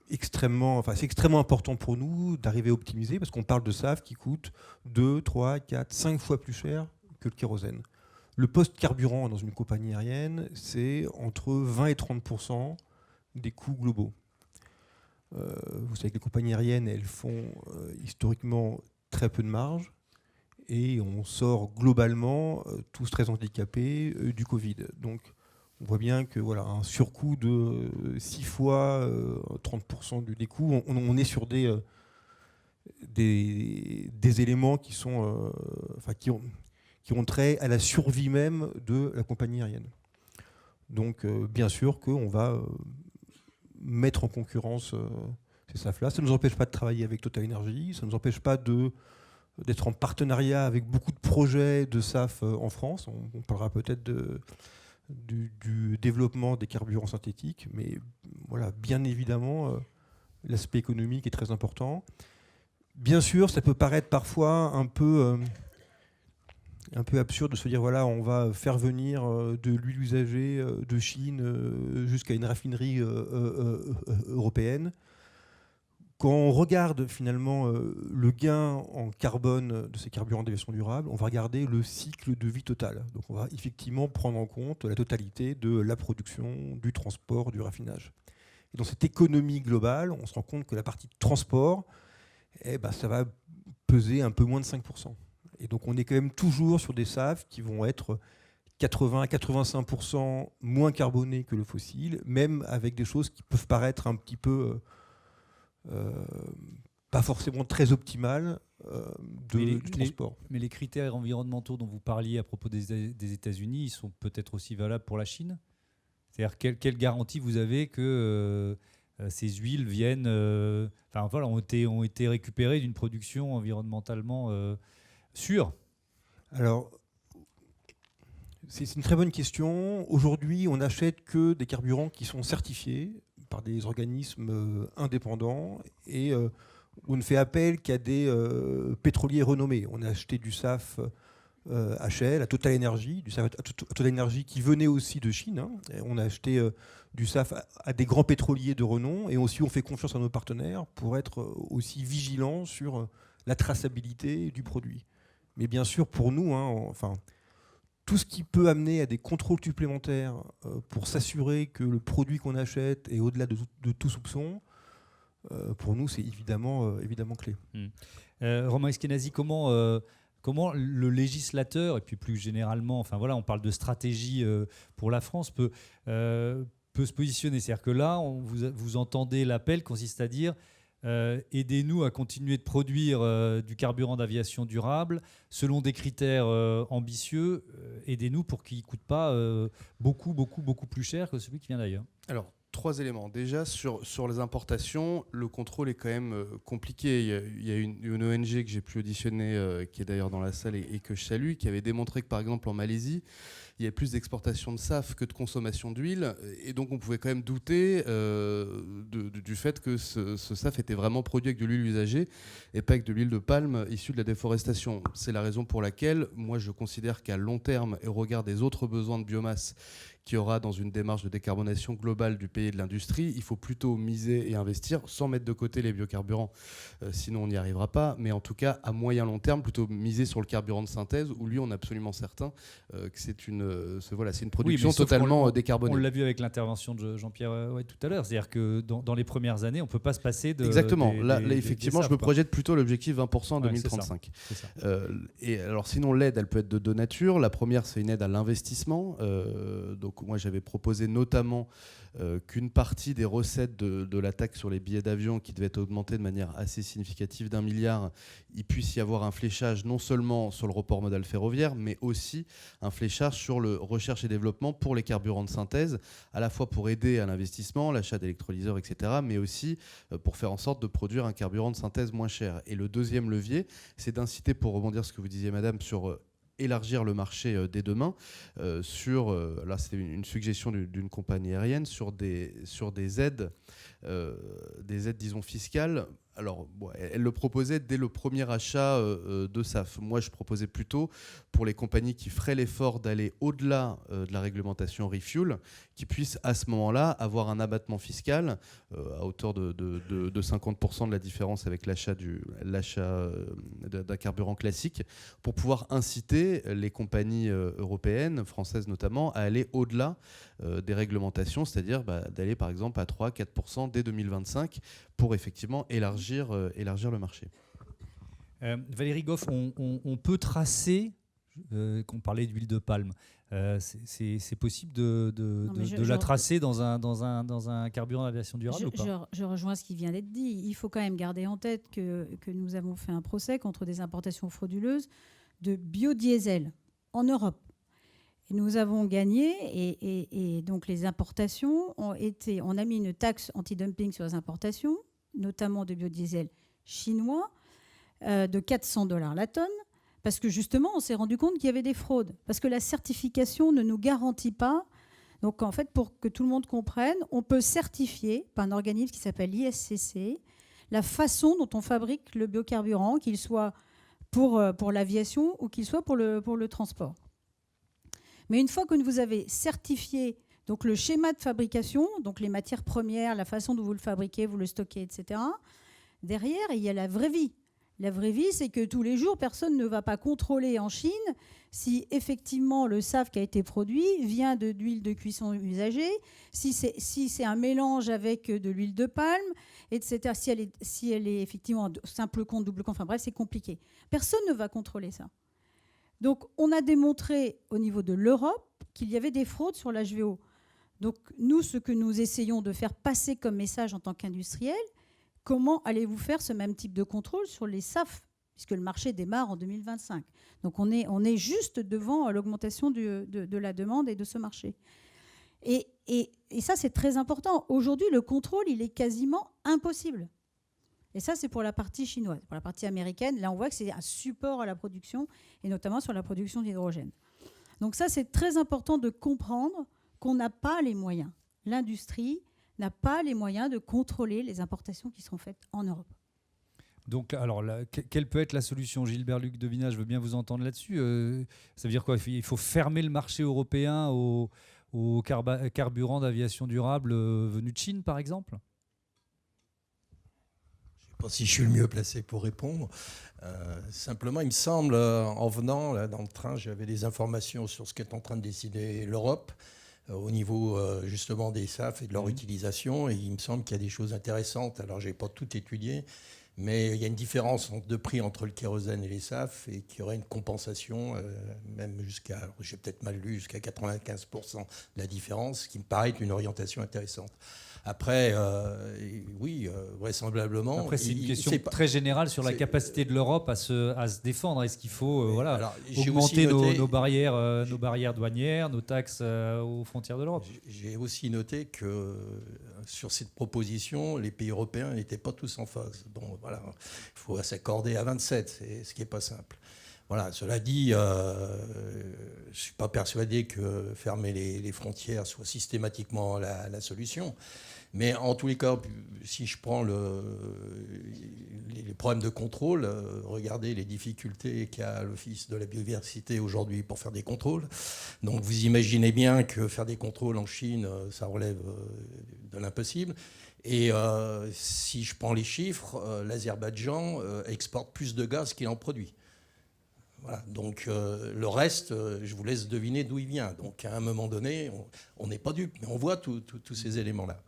c'est extrêmement important pour nous d'arriver à optimiser, parce qu'on parle de SAF qui coûte 2, 3, 4, 5 fois plus cher que le kérosène. Le post-carburant dans une compagnie aérienne, c'est entre 20 et 30% des coûts globaux. Vous savez que les compagnies aériennes, elles font historiquement très peu de marge, et on sort globalement tous très handicapés du Covid. Donc on voit bien que un surcoût de 6 fois 30% des coûts, on est sur des éléments qui sont qui ont trait à la survie même de la compagnie aérienne. Donc bien sûr qu'on va mettre en concurrence ces SAF-là. Ça ne nous empêche pas de travailler avec Total Energy, ça ne nous empêche pas d'être en partenariat avec beaucoup de projets de SAF en France. On parlera peut-être du développement des carburants synthétiques, mais bien évidemment, l'aspect économique est très important. Bien sûr, ça peut paraître parfois un peu absurde de se dire on va faire venir de l'huile usagée de Chine jusqu'à une raffinerie européenne. Quand on regarde finalement le gain en carbone de ces carburants d'aviation durable, on va regarder le cycle de vie total. Donc on va effectivement prendre en compte la totalité de la production, du transport, du raffinage. Et dans cette économie globale, on se rend compte que la partie transport, ça va peser un peu moins de 5%. Et donc on est quand même toujours sur des SAF qui vont être 80 à 85% moins carbonés que le fossile, même avec des choses qui peuvent paraître un petit peu pas forcément très optimales du transport. Mais les critères environnementaux dont vous parliez à propos des États-Unis, ils sont peut-être aussi valables pour la Chine ? C'est-à-dire quelle garantie vous avez que ces huiles viennent, ont été récupérées d'une production environnementalement sûre ? Alors, c'est une très bonne question. Aujourd'hui, on n'achète que des carburants qui sont certifiés par des organismes indépendants et on ne fait appel qu'à des pétroliers renommés. On a acheté du SAF à Shell, à Total Energy, du SAF à Total Energy qui venait aussi de Chine. Hein. On a acheté du SAF à des grands pétroliers de renom et aussi on fait confiance à nos partenaires pour être aussi vigilants sur la traçabilité du produit. Mais bien sûr, pour nous, tout ce qui peut amener à des contrôles supplémentaires pour s'assurer que le produit qu'on achète est au-delà de tout soupçon, pour nous, c'est évidemment clé. Romain Eskenazi, comment le législateur, et puis plus généralement, on parle de stratégie pour la France, peut se positionner ? C'est-à-dire que là, vous entendez l'appel consiste à dire aidez-nous à continuer de produire du carburant d'aviation durable selon des critères ambitieux. Aidez-nous pour qu'il ne coûte pas beaucoup plus cher que celui qui vient d'ailleurs. Alors, 3 éléments. Déjà, sur les importations, le contrôle est quand même compliqué. Il y a une ONG que j'ai pu auditionner, qui est d'ailleurs dans la salle et que je salue, qui avait démontré que, par exemple, en Malaisie, il y a plus d'exportation de SAF que de consommation d'huile. Et donc, on pouvait quand même douter du fait que ce SAF était vraiment produit avec de l'huile usagée et pas avec de l'huile de palme issue de la déforestation. C'est la raison pour laquelle, moi, je considère qu'à long terme, et au regard des autres besoins de biomasse qu'il y aura dans une démarche de décarbonation globale du pays et de l'industrie, il faut plutôt miser et investir sans mettre de côté les biocarburants, sinon on n'y arrivera pas, mais en tout cas à moyen long terme, plutôt miser sur le carburant de synthèse où lui on est absolument certain que c'est une production totalement décarbonée. On l'a vu avec l'intervention de Jean-Pierre tout à l'heure, c'est-à-dire que dans les premières années on ne peut pas se passer de... Exactement, là effectivement je me projette plutôt l'objectif 20% en 2035. C'est ça. Et alors sinon l'aide elle peut être de deux natures. La première c'est une aide à l'investissement, donc moi j'avais proposé notamment qu'une partie des recettes de la taxe sur les billets d'avion qui devait augmenter de manière assez significative d'1 milliard, il puisse y avoir un fléchage non seulement sur le report modal ferroviaire, mais aussi un fléchage sur le recherche et développement pour les carburants de synthèse, à la fois pour aider à l'investissement, l'achat d'électrolyseurs, etc., mais aussi pour faire en sorte de produire un carburant de synthèse moins cher. Et le deuxième levier, c'est d'inciter, pour rebondir sur ce que vous disiez, madame, sur... élargir le marché dès demain là c'était une suggestion d'une compagnie aérienne sur des aides disons fiscales. Alors, elle le proposait dès le premier achat de SAF. Moi, je proposais plutôt pour les compagnies qui feraient l'effort d'aller au-delà de la réglementation refuel, qui puissent à ce moment-là avoir un abattement fiscal à hauteur de 50% de la différence avec l'achat d'un carburant classique, pour pouvoir inciter les compagnies européennes, françaises notamment, à aller au-delà des réglementations, c'est-à-dire d'aller par exemple à 3-4% dès 2025 pour effectivement élargir le marché. Valérie Goff, on peut tracer, qu'on parlait d'huile de palme, c'est possible de la tracer dans un carburant d'aviation durable ou pas ? Je rejoins ce qui vient d'être dit. Il faut quand même garder en tête que nous avons fait un procès contre des importations frauduleuses de biodiesel en Europe. Et nous avons gagné et donc les importations on a mis une taxe anti-dumping sur les importations, notamment de biodiesel chinois, de $400 la tonne, parce que justement, on s'est rendu compte qu'il y avait des fraudes, parce que la certification ne nous garantit pas. Donc en fait, pour que tout le monde comprenne, on peut certifier par un organisme qui s'appelle l'ISCC la façon dont on fabrique le biocarburant, qu'il soit pour l'aviation ou qu'il soit pour le transport. Mais une fois que vous avez certifié donc le schéma de fabrication, donc les matières premières, la façon dont vous le fabriquez, vous le stockez, etc., derrière, il y a la vraie vie. La vraie vie, c'est que tous les jours, personne ne va pas contrôler en Chine si effectivement le SAF qui a été produit vient d'huile de cuisson usagée, si c'est un mélange avec de l'huile de palme, etc. Si elle est effectivement simple compte, double compte, enfin bref, c'est compliqué. Personne ne va contrôler ça. Donc on a démontré au niveau de l'Europe qu'il y avait des fraudes sur l'HVO. Donc nous, ce que nous essayons de faire passer comme message en tant qu'industriel, comment allez-vous faire ce même type de contrôle sur les SAF, puisque le marché démarre en 2025. Donc on est juste devant l'augmentation de la demande et de ce marché. Et ça, c'est très important. Aujourd'hui, le contrôle, il est quasiment impossible. Et ça, c'est pour la partie chinoise. Pour la partie américaine, là, on voit que c'est un support à la production, et notamment sur la production d'hydrogène. Donc ça, c'est très important de comprendre qu'on n'a pas les moyens. L'industrie n'a pas les moyens de contrôler les importations qui seront faites en Europe. Donc, alors, quelle peut être la solution? Gilbert Luc Devinaz, je veux bien vous entendre là-dessus. Ça veut dire quoi? Il faut fermer le marché européen aux carburants d'aviation durable venus de Chine, par exemple? Je ne sais pas si je suis le mieux placé pour répondre. Simplement, il me semble, en venant là, dans le train, j'avais des informations sur ce qu'est en train de décider l'Europe au niveau justement des SAF et de leur utilisation. Et il me semble qu'il y a des choses intéressantes. Alors, je n'ai pas tout étudié, mais il y a une différence de prix entre le kérosène et les SAF et qu'il y aurait une compensation, même jusqu'à, j'ai peut-être mal lu, jusqu'à 95% de la différence, ce qui me paraît être une orientation intéressante. Après, oui, vraisemblablement. Après, c'est une question très générale sur la capacité de l'Europe à se défendre. Est-ce qu'il faut augmenter nos barrières douanières, nos taxes aux frontières de l'Europe? J'ai aussi noté que sur cette proposition, les pays européens n'étaient pas tous en phase. Bon, voilà, il faut s'accorder à 27, ce qui n'est pas simple. Voilà, cela dit, je ne suis pas persuadé que fermer les frontières soit systématiquement la solution. Mais en tous les cas, si je prends les problèmes de contrôle, regardez les difficultés qu'a l'Office de la biodiversité aujourd'hui pour faire des contrôles. Donc vous imaginez bien que faire des contrôles en Chine, ça relève de l'impossible. Et si je prends les chiffres, l'Azerbaïdjan exporte plus de gaz qu'il en produit. Voilà, donc le reste, je vous laisse deviner d'où il vient. Donc à un moment donné, on n'est pas dupe, mais on voit tous ces éléments-là.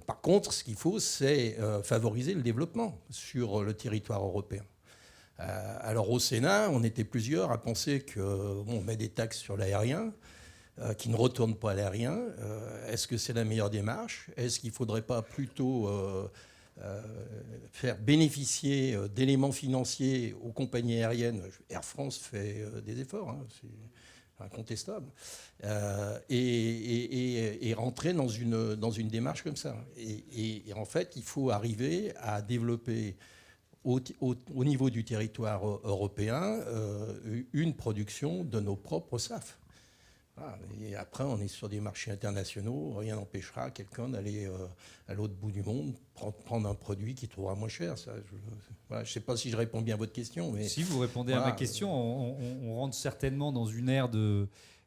Par contre, ce qu'il faut, c'est favoriser le développement sur le territoire européen. Alors au Sénat, on était plusieurs à penser qu'on met des taxes sur l'aérien qui ne retournent pas à l'aérien. Est-ce que c'est la meilleure démarche? Est-ce qu'il ne faudrait pas plutôt faire bénéficier d'éléments financiers aux compagnies aériennes? Air France fait des efforts, hein, c'est incontestable, et rentrer dans une démarche comme ça. Et en fait, il faut arriver à développer au niveau du territoire européen une production de nos propres SAF. Voilà. Et après, on est sur des marchés internationaux. Rien n'empêchera quelqu'un d'aller à l'autre bout du monde prendre un produit qui trouvera moins cher. Ça, je ne sais pas si je réponds bien à votre question. Mais si vous répondez à ma question, on rentre certainement dans une ère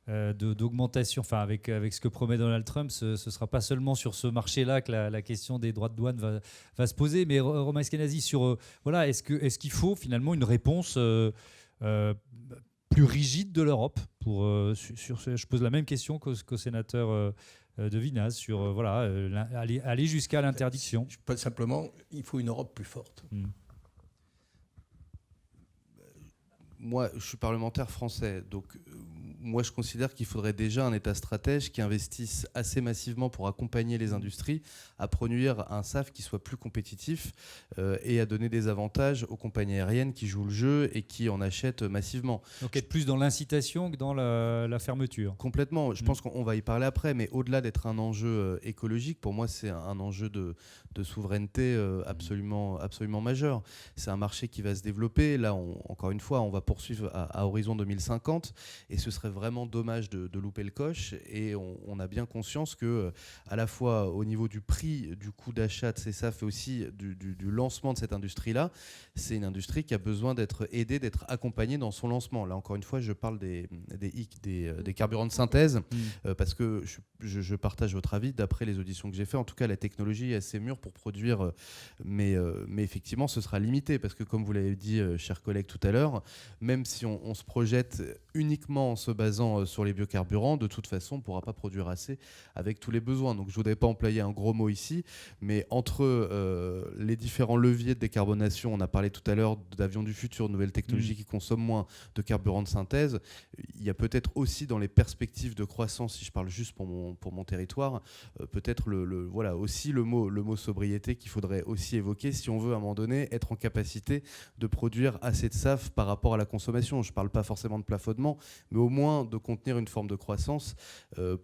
d'augmentation. Enfin, avec ce que promet Donald Trump, ce ne sera pas seulement sur ce marché-là que la question des droits de douane va se poser. Mais Romain Eskenazi, est-ce qu'il faut finalement une réponse plus rigide de l'Europe je pose la même question qu'au sénateur Devinaz sur aller jusqu'à l'interdiction. Pas simplement, il faut une Europe plus forte. Moi, je suis parlementaire français, donc moi je considère qu'il faudrait déjà un État stratège qui investisse assez massivement pour accompagner les industries à produire un SAF qui soit plus compétitif et à donner des avantages aux compagnies aériennes qui jouent le jeu et qui en achètent massivement. Donc être plus dans l'incitation que dans la fermeture. Complètement, je pense qu'on va y parler après, mais au-delà d'être un enjeu écologique, pour moi c'est un enjeu de souveraineté absolument majeur. C'est un marché qui va se développer. Là, encore une fois, on va poursuivre à horizon 2050 et ce serait serait vraiment dommage de louper le coche. Et on a bien conscience que, à la fois au niveau du prix, du coût d'achat de ces SAF et aussi du lancement de cette industrie-là, c'est une industrie qui a besoin d'être aidée, d'être accompagnée dans son lancement. Là, encore une fois, je parle des carburants de synthèse, parce que je partage votre avis. D'après les auditions que j'ai faites, en tout cas, la technologie est assez mûre pour produire, mais effectivement, ce sera limité, parce que, comme vous l'avez dit, chers collègues, tout à l'heure, même si on se projette uniquement en se basant sur les biocarburants, de toute façon, on ne pourra pas produire assez avec tous les besoins. Donc, je ne voudrais pas employer un gros mot ici, mais entre les différents leviers de décarbonation, on a parlé tout à l'heure d'avions du futur, de nouvelles technologies qui consomment moins de carburants de synthèse, il y a peut-être aussi dans les perspectives de croissance, si je parle juste pour mon territoire, peut-être voilà, aussi le mot sobriété qu'il faudrait aussi évoquer si on veut à un moment donné être en capacité de produire assez de SAF par rapport à la consommation. Je ne parle pas forcément de plafonnement, mais au moins de contenir une forme de croissance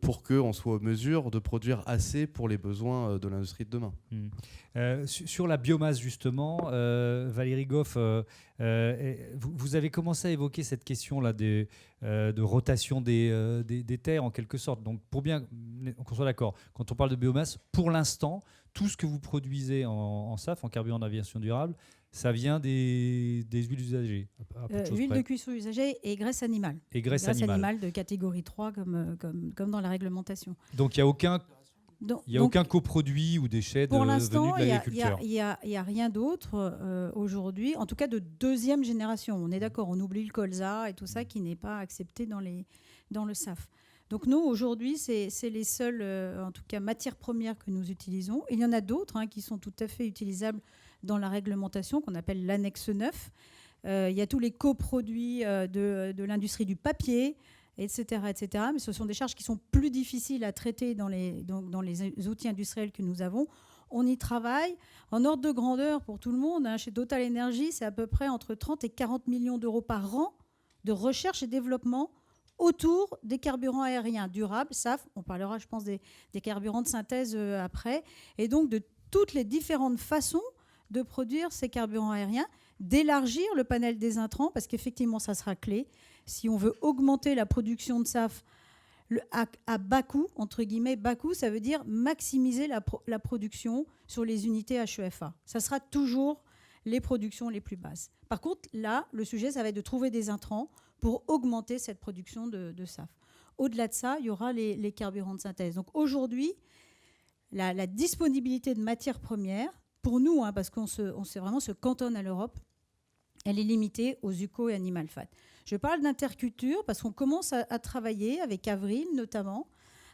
pour qu'on soit en mesure de produire assez pour les besoins de l'industrie de demain. Sur la biomasse, justement, Valérie Goff, vous avez commencé à évoquer cette question-là de rotation des terres, en quelque sorte. Donc, pour bien qu'on soit d'accord, quand on parle de biomasse, pour l'instant, tout ce que vous produisez en SAF, en carburant d'aviation durable, ça vient des huiles usagées. Huile de cuisson usagée et graisse animale. Et graisse animale de catégorie 3, comme dans la réglementation. Donc, il n'y a aucun coproduit ou déchet venu de l'agriculture. Il n'y a rien d'autre aujourd'hui, en tout cas de deuxième génération. On est d'accord, on oublie le colza et tout ça qui n'est pas accepté dans le SAF. Donc nous, aujourd'hui, c'est les seules, en tout cas, matières premières que nous utilisons. Il y en a d'autres qui sont tout à fait utilisables dans la réglementation qu'on appelle l'annexe 9. Il y a tous les coproduits de l'industrie du papier, etc., etc. Mais ce sont des charges qui sont plus difficiles à traiter dans les outils industriels que nous avons. On y travaille. En ordre de grandeur, pour tout le monde, chez Total Energy, c'est à peu près entre 30 et 40 millions d'euros par an de recherche et développement autour des carburants aériens durables, SAF. On parlera, je pense, des carburants de synthèse après. Et donc, de toutes les différentes façons de produire ces carburants aériens, d'élargir le panel des intrants, parce qu'effectivement, ça sera clé. Si on veut augmenter la production de SAF à bas coût, entre guillemets, bas coût, ça veut dire maximiser la production sur les unités HEFA. Ça sera toujours les productions les plus basses. Par contre, là, le sujet, ça va être de trouver des intrants pour augmenter cette production de SAF. Au-delà de ça, il y aura les carburants de synthèse. Donc aujourd'hui, la disponibilité de matières premières, pour nous, parce qu'on vraiment se cantonne à l'Europe, elle est limitée aux UCO et animal fat. Je parle d'interculture parce qu'on commence à travailler avec Avril notamment,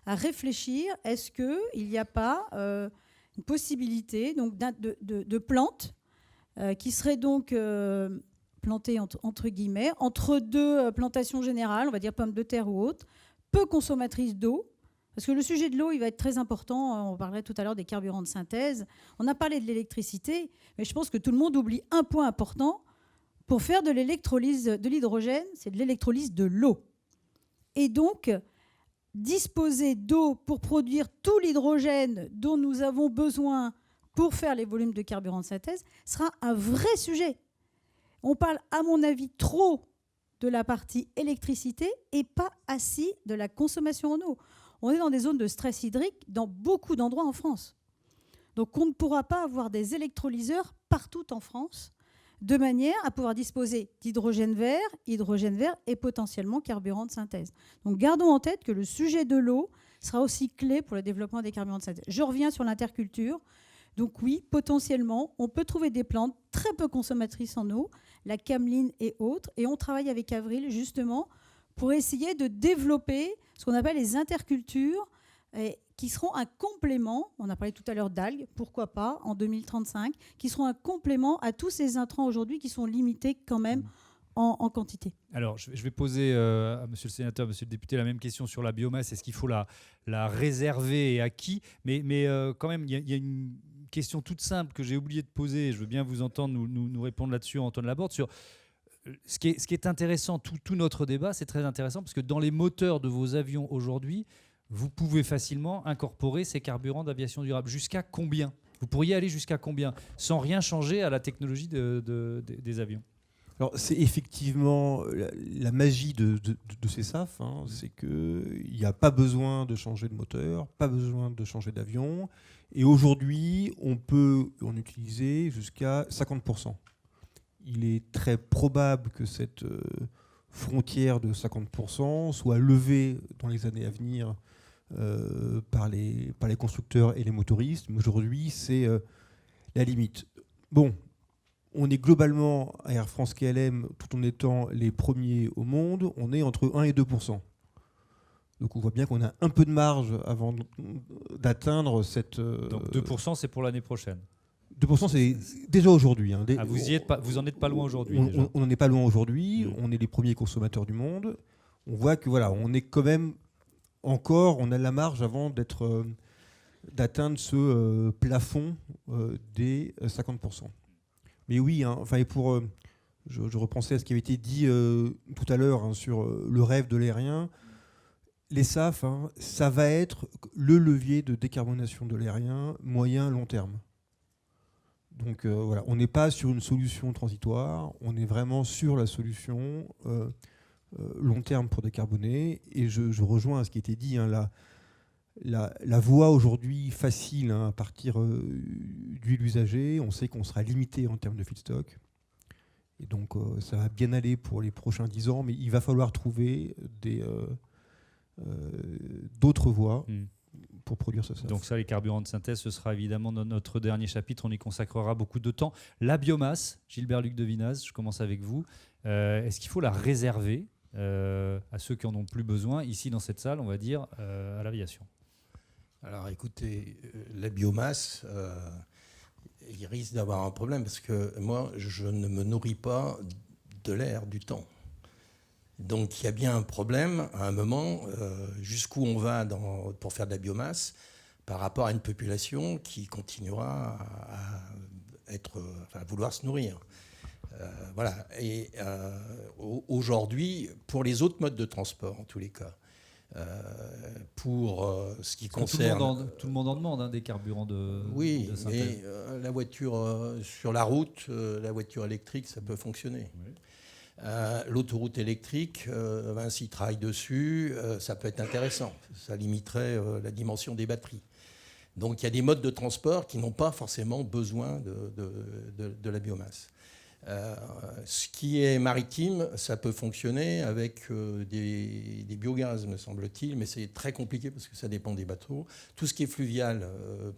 à réfléchir, est-ce qu'il n'y a pas une possibilité donc, de plantes qui seraient donc plantées entre guillemets, entre deux plantations générales, on va dire pommes de terre ou autres, peu consommatrices d'eau. Parce que le sujet de l'eau, il va être très important. On parlerait tout à l'heure des carburants de synthèse. On a parlé de l'électricité, mais je pense que tout le monde oublie un point important. Pour faire de l'électrolyse de l'hydrogène, c'est de l'électrolyse de l'eau. Et donc, disposer d'eau pour produire tout l'hydrogène dont nous avons besoin pour faire les volumes de carburant de synthèse sera un vrai sujet. On parle, à mon avis, trop de la partie électricité et pas assez de la consommation en eau. On est dans des zones de stress hydrique dans beaucoup d'endroits en France. Donc on ne pourra pas avoir des électrolyseurs partout en France de manière à pouvoir disposer d'hydrogène vert et potentiellement carburant de synthèse. Donc gardons en tête que le sujet de l'eau sera aussi clé pour le développement des carburants de synthèse. Je reviens sur l'interculture. Donc oui, potentiellement, on peut trouver des plantes très peu consommatrices en eau, la cameline et autres, et on travaille avec Avril justement pour essayer de développer ce qu'on appelle les intercultures, qui seront un complément, on a parlé tout à l'heure d'algues, pourquoi pas, en 2035, qui seront un complément à tous ces intrants aujourd'hui qui sont limités quand même en quantité. Alors, je vais poser à monsieur le sénateur, monsieur le député, la même question sur la biomasse. Est-ce qu'il faut la réserver et à qui ? Mais quand même, il y a une question toute simple que j'ai oublié de poser, et je veux bien vous entendre nous répondre là-dessus, Antoine Laborde, sur ce qui est intéressant, tout notre débat, c'est très intéressant, parce que dans les moteurs de vos avions aujourd'hui, vous pouvez facilement incorporer ces carburants d'aviation durable. Jusqu'à combien ? Vous pourriez aller jusqu'à combien ? Sans rien changer à la technologie des avions. Alors, c'est effectivement la magie de ces SAF, c'est qu'il n'y a pas besoin de changer de moteur, pas besoin de changer d'avion. Et aujourd'hui, on peut en utiliser jusqu'à 50%. Il est très probable que cette frontière de 50% soit levée dans les années à venir par les constructeurs et les motoristes. Mais aujourd'hui, c'est la limite. Bon, on est globalement à Air France KLM, tout en étant les premiers au monde, on est entre 1 et 2%. Donc on voit bien qu'on a un peu de marge avant d'atteindre cette... Donc 2%, c'est pour l'année prochaine. 2%, c'est déjà aujourd'hui. Vous en êtes pas loin aujourd'hui. On n'en est pas loin aujourd'hui. On est les premiers consommateurs du monde. On voit que voilà, on est quand même encore, on a la marge avant d'atteindre ce plafond des 50%. Mais oui, je repensais à ce qui avait été dit tout à l'heure sur le rêve de l'aérien. Les SAF, ça va être le levier de décarbonation de l'aérien moyen-long terme. Donc voilà, on n'est pas sur une solution transitoire, on est vraiment sur la solution long terme pour décarboner. Et je rejoins ce qui a été dit, la voie aujourd'hui facile à partir d'huile usagée, on sait qu'on sera limité en termes de feedstock. Et donc ça va bien aller pour les prochains 10 ans, mais il va falloir trouver d'autres voies pour produire ce SAF. Donc ça, les carburants de synthèse, ce sera évidemment notre dernier chapitre. On y consacrera beaucoup de temps. La biomasse, Gilbert-Luc Devinaz, je commence avec vous. Est-ce qu'il faut la réserver à ceux qui en ont plus besoin, ici dans cette salle, on va dire, à l'aviation? Alors écoutez, la biomasse, il risque d'avoir un problème parce que moi, je ne me nourris pas de l'air du temps. Donc il y a bien un problème à un moment, jusqu'où on va pour faire de la biomasse par rapport à une population qui continuera à vouloir se nourrir. Voilà. Et aujourd'hui, pour les autres modes de transport, en tous les cas, pour ce qui concerne... Tout le monde en demande, des carburants de synthèse. Mais la voiture sur la route, la voiture électrique, ça peut fonctionner. Oui. L'autoroute électrique, Vinci travaille dessus, ça peut être intéressant. Ça limiterait la dimension des batteries. Donc il y a des modes de transport qui n'ont pas forcément besoin de la biomasse. Ce qui est maritime, ça peut fonctionner avec des biogaz, me semble-t-il, mais c'est très compliqué parce que ça dépend des bateaux. Tout ce qui est fluvial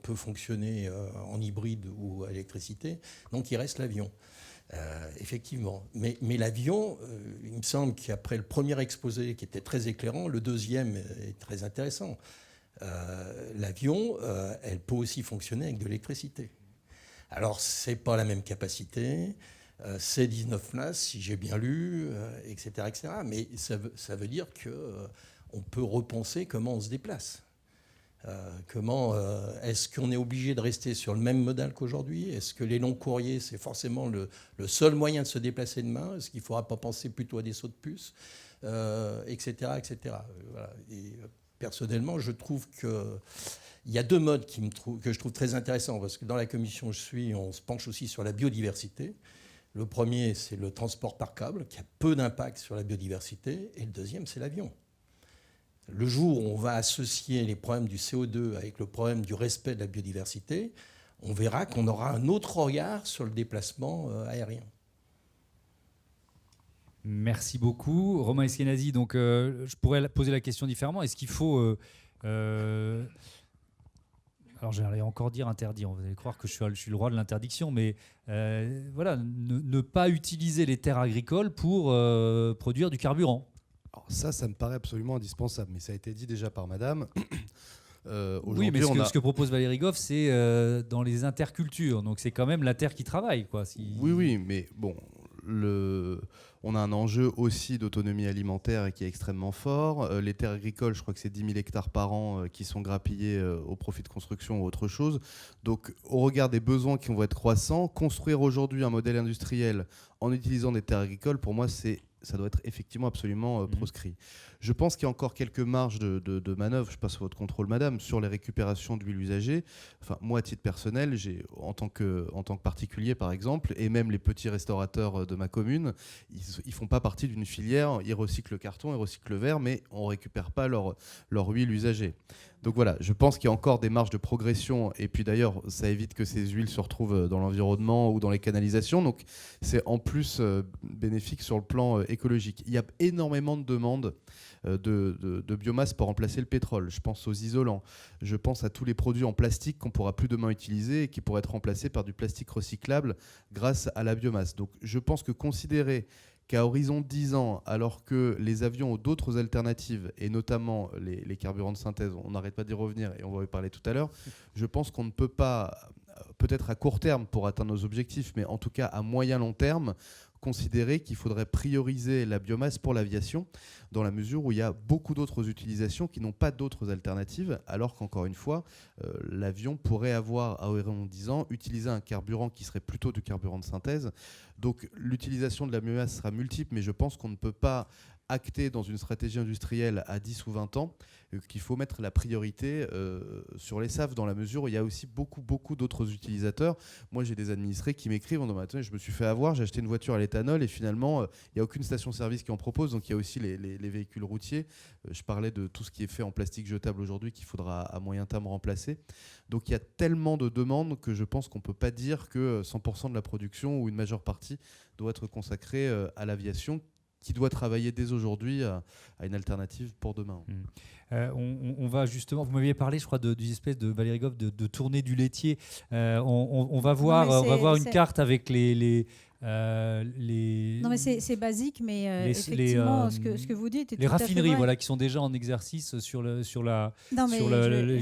peut fonctionner en hybride ou à électricité, donc il reste l'avion. Effectivement. Mais l'avion, il me semble qu'après le premier exposé qui était très éclairant, le deuxième est très intéressant. L'avion, elle peut aussi fonctionner avec de l'électricité. Alors, ce n'est pas la même capacité, c'est 19 places, si j'ai bien lu, etc., etc. Mais ça veut dire qu'on peut repenser comment on se déplace. Est-ce qu'on est obligé de rester sur le même modèle qu'aujourd'hui? Est-ce que les longs courriers, c'est forcément le seul moyen de se déplacer demain? Est-ce qu'il ne faudra pas penser plutôt à des sauts de puce, etc., etc. Voilà. Et personnellement, je trouve qu'il y a deux modes que je trouve très intéressants, parce que dans la commission où je suis, on se penche aussi sur la biodiversité. Le premier, c'est le transport par câble, qui a peu d'impact sur la biodiversité, et le deuxième, c'est l'avion. Le jour où on va associer les problèmes du CO2 avec le problème du respect de la biodiversité, on verra qu'on aura un autre regard sur le déplacement aérien. Merci beaucoup. Romain Eskenazi, donc je pourrais poser la question différemment. Est-ce qu'il faut... alors j'allais encore dire interdire, vous allez croire que je suis le roi de l'interdiction, mais voilà, ne pas utiliser les terres agricoles pour produire du carburant. Alors ça me paraît absolument indispensable, mais ça a été dit déjà par madame. Oui, mais ce que propose Valérie Goff, c'est dans les intercultures, donc c'est quand même la terre qui travaille, quoi. Oui, mais bon, on a un enjeu aussi d'autonomie alimentaire qui est extrêmement fort. Les terres agricoles, je crois que c'est 10 000 hectares par an qui sont grappillés au profit de construction ou autre chose. Donc, au regard des besoins qui vont être croissants, construire aujourd'hui un modèle industriel en utilisant des terres agricoles, pour moi, ça doit être effectivement absolument proscrit. Je pense qu'il y a encore quelques marges de manœuvre, je passe à votre contrôle madame, sur les récupérations d'huile usagée. Enfin, moi à titre personnel, en tant que particulier par exemple, et même les petits restaurateurs de ma commune, ils font pas partie d'une filière, ils recyclent le carton, ils recyclent le verre, mais on récupère pas leur huile usagée. Donc voilà, je pense qu'il y a encore des marges de progression, et puis d'ailleurs ça évite que ces huiles se retrouvent dans l'environnement ou dans les canalisations, donc c'est en plus bénéfique sur le plan écologique. Il y a énormément de demandes de biomasse pour remplacer le pétrole. Je pense aux isolants, je pense à tous les produits en plastique qu'on ne pourra plus demain utiliser et qui pourraient être remplacés par du plastique recyclable grâce à la biomasse. Donc je pense que considérer qu'à horizon de 10 ans, alors que les avions ont d'autres alternatives, et notamment les carburants de synthèse, on n'arrête pas d'y revenir et on va y parler tout à l'heure, je pense qu'on ne peut pas, peut-être à court terme pour atteindre nos objectifs, mais en tout cas à moyen-long terme, considérer qu'il faudrait prioriser la biomasse pour l'aviation, dans la mesure où il y a beaucoup d'autres utilisations qui n'ont pas d'autres alternatives, alors qu'encore une fois, l'avion pourrait avoir, à horizon 10 ans, utilisé un carburant qui serait plutôt du carburant de synthèse. Donc l'utilisation de la biomasse sera multiple, mais je pense qu'on ne peut pas acter dans une stratégie industrielle à 10 ou 20 ans qu'il faut mettre la priorité sur les SAF, dans la mesure où il y a aussi beaucoup d'autres utilisateurs. Moi, j'ai des administrés qui m'écrivent en disant attendez, je me suis fait avoir, j'ai acheté une voiture à l'éthanol et finalement, il n'y a aucune station-service qui en propose. Donc, il y a aussi les véhicules routiers. Je parlais de tout ce qui est fait en plastique jetable aujourd'hui qu'il faudra à moyen terme remplacer. Donc, il y a tellement de demandes que je pense qu'on ne peut pas dire que 100% de la production ou une majeure partie doit être consacrée à l'aviation, qui doit travailler dès aujourd'hui à une alternative pour demain. On va justement, vous m'aviez parlé, je crois, d'une espèce de Valérie Goff de tournée du laitier. On va voir une carte avec les Non, mais c'est basique, mais effectivement, ce que vous dites est les tout à fait raffineries, vrai. voilà, qui sont déjà en exercice sur le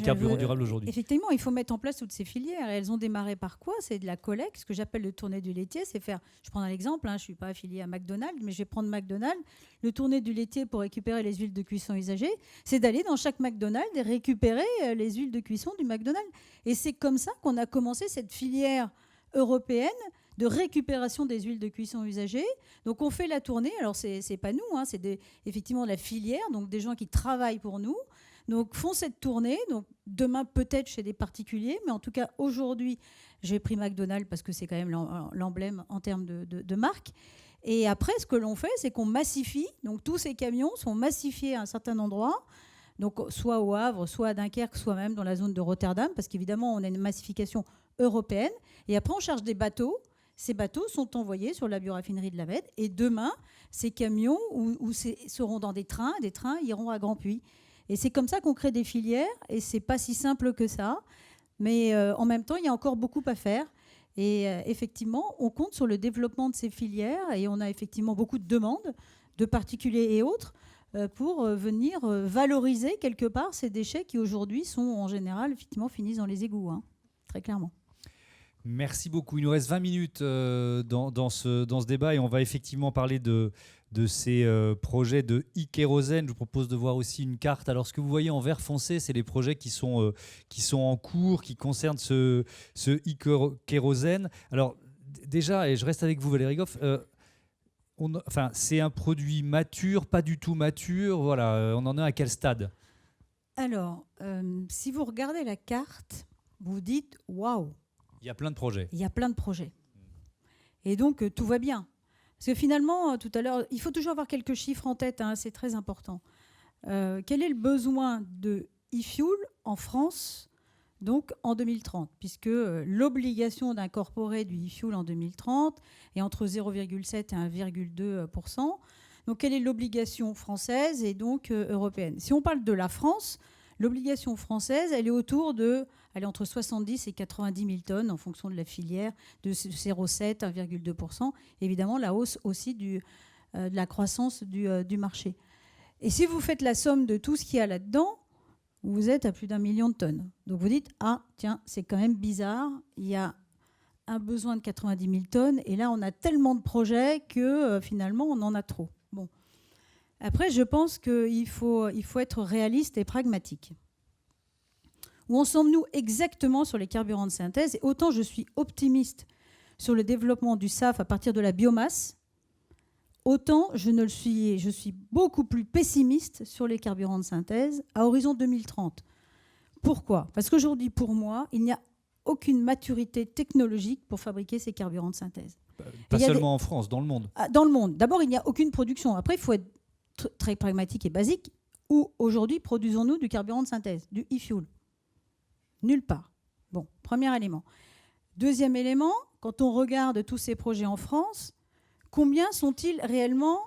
carburant durable aujourd'hui. Effectivement, il faut mettre en place toutes ces filières. Et elles ont démarré par quoi? C'est de la collecte, ce que j'appelle le tournée du laitier. C'est faire, je prends un exemple, je ne suis pas affiliée à McDonald's, mais je vais prendre McDonald's. Le tournée du laitier pour récupérer les huiles de cuisson usagées, c'est d'aller dans chaque McDonald's et récupérer les huiles de cuisson du McDonald's. Et c'est comme ça qu'on a commencé cette filière européenne de récupération des huiles de cuisson usagées. Donc on fait la tournée, alors c'est pas nous, c'est effectivement la filière, donc des gens qui travaillent pour nous, donc font cette tournée, donc demain peut-être chez des particuliers, mais en tout cas aujourd'hui, j'ai pris McDonald's parce que c'est quand même l'emblème en termes de marque. Et après, ce que l'on fait, c'est qu'on massifie, donc tous ces camions sont massifiés à un certain endroit, donc soit au Havre, soit à Dunkerque, soit même dans la zone de Rotterdam, parce qu'évidemment, on a une massification européenne, et après on charge des bateaux. Ces bateaux sont envoyés sur la bioraffinerie de la Vède et demain, ces camions seront dans des trains iront à Grand-Puy. Et c'est comme ça qu'on crée des filières et c'est pas si simple que ça. Mais en même temps, il y a encore beaucoup à faire. Et effectivement, on compte sur le développement de ces filières et on a effectivement beaucoup de demandes de particuliers et autres pour venir valoriser quelque part ces déchets qui aujourd'hui sont en général effectivement finissent dans les égouts, très clairement. Merci beaucoup. Il nous reste 20 minutes dans ce débat et on va effectivement parler de ces projets de e-kérosène. Je vous propose de voir aussi une carte. Alors, ce que vous voyez en vert foncé, c'est les projets qui sont en cours, qui concernent ce e-kérosène. Alors, déjà, et je reste avec vous, Valérie Goff, c'est un produit mature, pas du tout mature. Voilà, on en est à quel stade? Alors, si vous regardez la carte, vous dites « waouh ». Il y a plein de projets. Il y a plein de projets. Et donc, tout va bien. Parce que finalement, tout à l'heure, il faut toujours avoir quelques chiffres en tête, c'est très important. Quel est le besoin de e-fuel en France donc, en 2030 puisque l'obligation d'incorporer du e-fuel en 2030 est entre 0,7 et 1,2%. Donc, quelle est l'obligation française et donc européenne? Si on parle de la France, l'obligation française, elle est autour de, elle est entre 70 et 90 000 tonnes en fonction de la filière, de 0,7 à 1,2%. Évidemment, la hausse aussi de la croissance du marché. Et si vous faites la somme de tout ce qu'il y a là-dedans, vous êtes à plus d'1 million de tonnes. Donc vous dites, ah tiens, c'est quand même bizarre, il y a un besoin de 90 000 tonnes, et là on a tellement de projets que finalement on en a trop. Bon. Après, je pense qu'il faut être réaliste et pragmatique. Où en sommes-nous exactement sur les carburants de synthèse? Et autant je suis optimiste sur le développement du SAF à partir de la biomasse, autant je suis beaucoup plus pessimiste sur les carburants de synthèse à horizon 2030. Pourquoi ? Parce qu'aujourd'hui, pour moi, il n'y a aucune maturité technologique pour fabriquer ces carburants de synthèse. Pas seulement en France, dans le monde. Dans le monde. D'abord, il n'y a aucune production. Après, il faut être très pragmatique et basique. Où aujourd'hui produisons-nous du carburant de synthèse, du e-fuel ? Nulle part. Bon, premier élément. Deuxième élément, quand on regarde tous ces projets en France, combien sont-ils réellement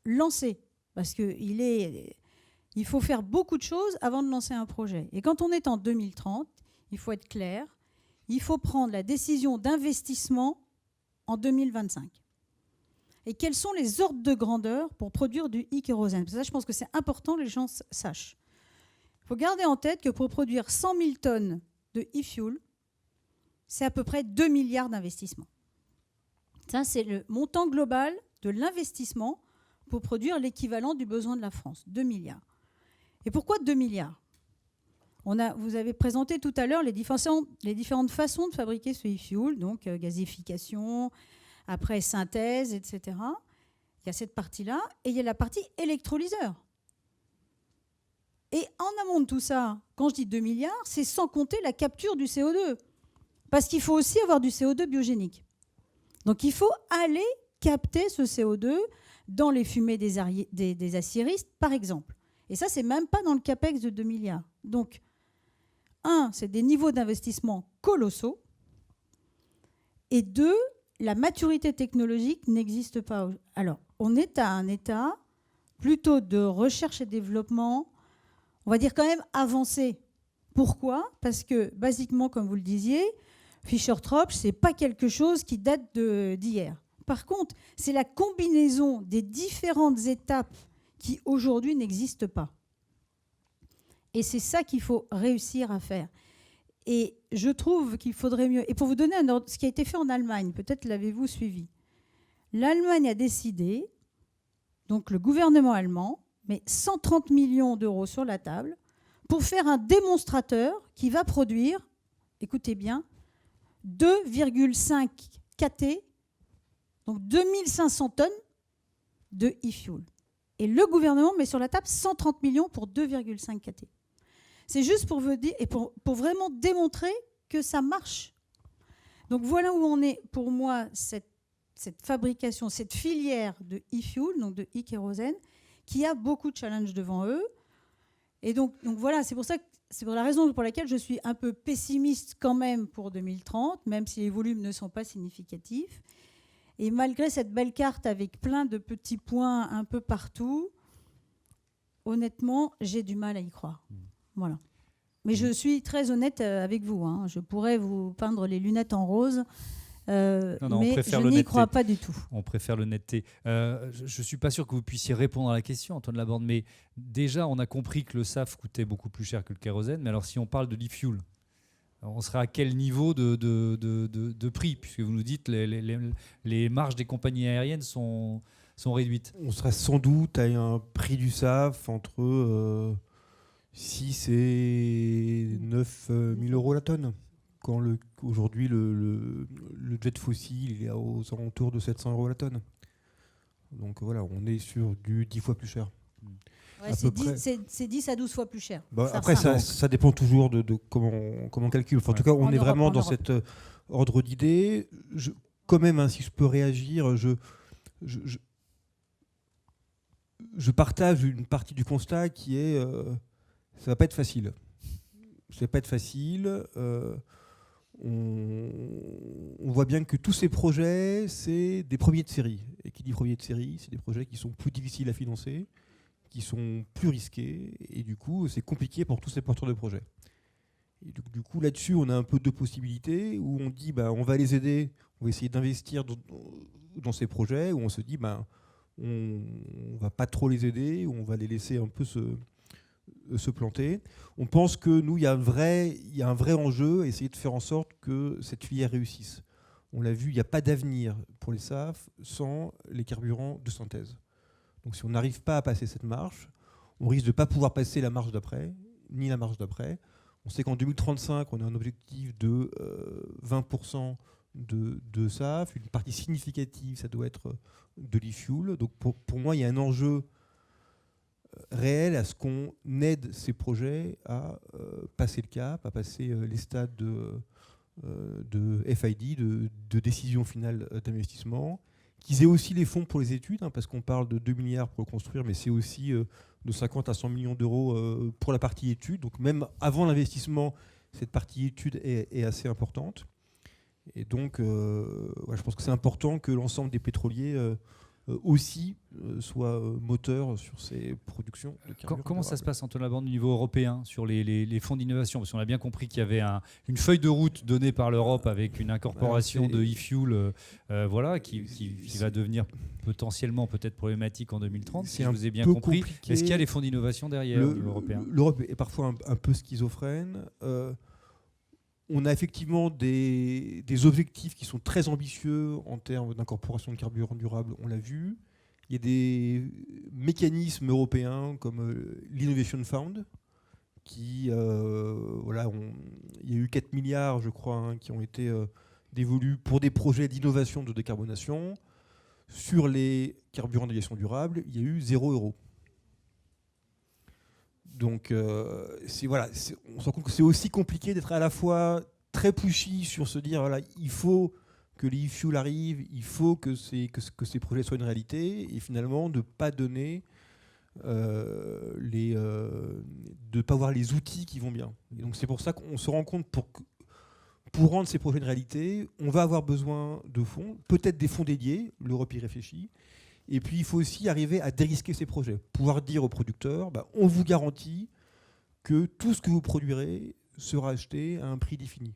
lancés ? Parce qu'il faut faire beaucoup de choses avant de lancer un projet. Et quand on est en 2030, il faut être clair, il faut prendre la décision d'investissement en 2025. Et quels sont les ordres de grandeur pour produire du e-kérosène ? Parce que ça, je pense que c'est important que les gens sachent. Il faut garder en tête que pour produire 100 000 tonnes de e-fuel, c'est à peu près 2 milliards d'investissements. Ça, c'est le montant global de l'investissement pour produire l'équivalent du besoin de la France, 2 milliards. Et pourquoi 2 milliards ? Vous avez présenté tout à l'heure les différentes façons de fabriquer ce e-fuel, donc gazéification, après synthèse, etc. Il y a cette partie-là, et il y a la partie électrolyseur. Et en amont de tout ça, quand je dis 2 milliards, c'est sans compter la capture du CO2. Parce qu'il faut aussi avoir du CO2 biogénique. Donc il faut aller capter ce CO2 dans les fumées des aciéristes, par exemple. Et ça, c'est même pas dans le CAPEX de 2 milliards. Donc, c'est des niveaux d'investissement colossaux. Et 2, la maturité technologique n'existe pas. Alors, on est à un état plutôt de recherche et développement, on va dire quand même avancé. Pourquoi ? Parce que, basiquement, comme vous le disiez, Fischer-Tropsch, ce n'est pas quelque chose qui date d'hier. Par contre, c'est la combinaison des différentes étapes qui, aujourd'hui, n'existent pas. Et c'est ça qu'il faut réussir à faire. Et je trouve qu'il faudrait mieux... Et pour vous donner un ordre, ce qui a été fait en Allemagne, peut-être l'avez-vous suivi. L'Allemagne a décidé, donc le gouvernement allemand, met 130 millions d'euros sur la table pour faire un démonstrateur qui va produire, écoutez bien, 2,5 KT, donc 2500 tonnes de e-fuel. Et le gouvernement met sur la table 130 millions pour 2,5 KT. C'est juste pour vous dire, et pour vraiment démontrer que ça marche. Donc voilà où on est, pour moi, cette fabrication, cette filière de e-fuel, donc de e-kérosène, qui a beaucoup de challenges devant eux. Et donc voilà, c'est pour la raison pour laquelle je suis un peu pessimiste quand même pour 2030, même si les volumes ne sont pas significatifs. Et malgré cette belle carte avec plein de petits points un peu partout, honnêtement, j'ai du mal à y croire. Voilà. Mais je suis très honnête avec vous. Hein. Je pourrais vous peindre les lunettes en rose, mais je n'y crois pas du tout. On préfère l'honnêteté. Je ne suis pas sûr que vous puissiez répondre à la question, Antoine Laborde, mais déjà, on a compris que le SAF coûtait beaucoup plus cher que le kérosène. Mais alors, si on parle de l'e-fuel, on serait à quel niveau de prix ? Puisque vous nous dites que les marges des compagnies aériennes sont réduites. On serait sans doute à un prix du SAF entre 6 et 9 000 euros la tonne. Quand aujourd'hui, le jet fossile il est aux alentours de 700 euros la tonne. Donc voilà, on est sur du 10 fois plus cher. Ouais, c'est 10 à 12 fois plus cher. Après, ça dépend toujours de comment on calcule. Enfin, en tout cas, on est vraiment dans cet ordre d'idée. Quand même, si je peux réagir, je partage une partie du constat qui est ça ne va pas être facile. Ça va pas être facile. On voit bien que tous ces projets, c'est des premiers de série. Et qui dit premier de série, c'est des projets qui sont plus difficiles à financer, qui sont plus risqués. Et du coup, c'est compliqué pour tous ces porteurs de projets. Et du coup, là-dessus, on a un peu deux possibilités où on dit on va les aider, on va essayer d'investir dans ces projets, où on se dit on ne va pas trop les aider, ou on va les laisser un peu se planter. On pense que nous, il y a un vrai enjeu à essayer de faire en sorte que cette filière réussisse. On l'a vu, il n'y a pas d'avenir pour les SAF sans les carburants de synthèse. Donc si on n'arrive pas à passer cette marche, on risque de ne pas pouvoir passer la marche d'après, ni la marche d'après. On sait qu'en 2035, on a un objectif de 20% de SAF. Une partie significative, ça doit être de l'e-fuel. Donc pour moi, il y a un enjeu réel à ce qu'on aide ces projets à passer le cap, à passer les stades de FID, de décision finale d'investissement, qu'ils aient aussi les fonds pour les études, parce qu'on parle de 2 milliards pour le construire, mais c'est aussi de 50 à 100 millions d'euros pour la partie études. Donc même avant l'investissement, cette partie études est assez importante. Et donc, je pense que c'est important que l'ensemble des pétroliers aussi soient moteurs sur ces productions de carburants. Comment ça se passe, Antoine Laborde, au niveau européen, sur les fonds d'innovation? Parce qu'on a bien compris qu'il y avait une feuille de route donnée par l'Europe avec une incorporation de e-fuel qui va devenir potentiellement peut-être problématique en 2030, si je vous ai bien compris. Compliqué. Est-ce qu'il y a les fonds d'innovation derrière au niveau européen? L'Europe est parfois un peu schizophrène. On a effectivement des objectifs qui sont très ambitieux en termes d'incorporation de carburants durables, on l'a vu. Il y a des mécanismes européens comme l'Innovation Fund, il y a eu 4 milliards, je crois, qui ont été dévolus pour des projets d'innovation de décarbonation. Sur les carburants d'aviation durable, il y a eu 0 €. Donc, on se rend compte que c'est aussi compliqué d'être à la fois très pushy sur se dire il faut que les e-fuel arrivent, il faut que ces projets soient une réalité, et finalement de ne pas donner, de pas avoir les outils qui vont bien. Et donc c'est pour ça qu'on se rend compte pour rendre ces projets une réalité, on va avoir besoin de fonds, peut-être des fonds dédiés, l'Europe y réfléchit. Et puis, il faut aussi arriver à dérisquer ces projets. Pouvoir dire aux producteurs, on vous garantit que tout ce que vous produirez sera acheté à un prix défini.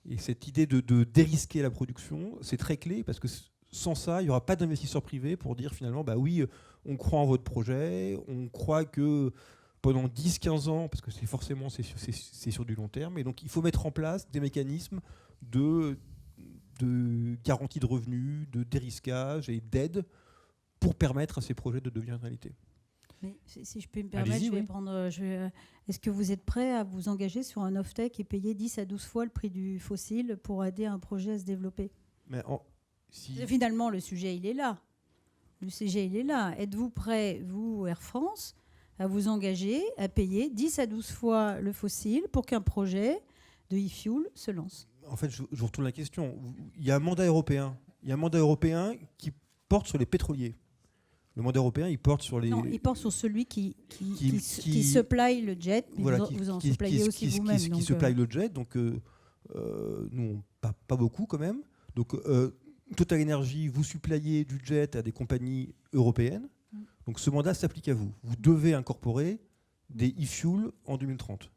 Et cette idée de dérisquer la production, c'est très clé, parce que sans ça, il n'y aura pas d'investisseurs privés pour dire finalement, oui, on croit en votre projet, on croit que pendant 10-15 ans, parce que c'est sur du long terme, et donc il faut mettre en place des mécanismes de garantie de revenus, de dérisquage et d'aide pour permettre à ces projets de devenir une réalité. Mais si je peux me permettre, est-ce que vous êtes prêt à vous engager sur un off-take et payer 10 à 12 fois le prix du fossile pour aider un projet à se développer? Finalement, le sujet, il est là. Êtes-vous prêt, vous, Air France, à vous engager à payer 10 à 12 fois le fossile pour qu'un projet de e-fuel se lance? En fait, je vous retourne la question. Il y a un mandat européen. Qui porte sur les pétroliers. Le mandat européen, il porte sur les... Non, il porte sur celui qui supply le jet, mais vous en supplyez aussi vous-même. Qui supply le jet, donc nous, pas beaucoup quand même. Donc Total Energy, vous supplyez du jet à des compagnies européennes. Donc ce mandat s'applique à vous. Vous devez incorporer des e-fuel en 2030.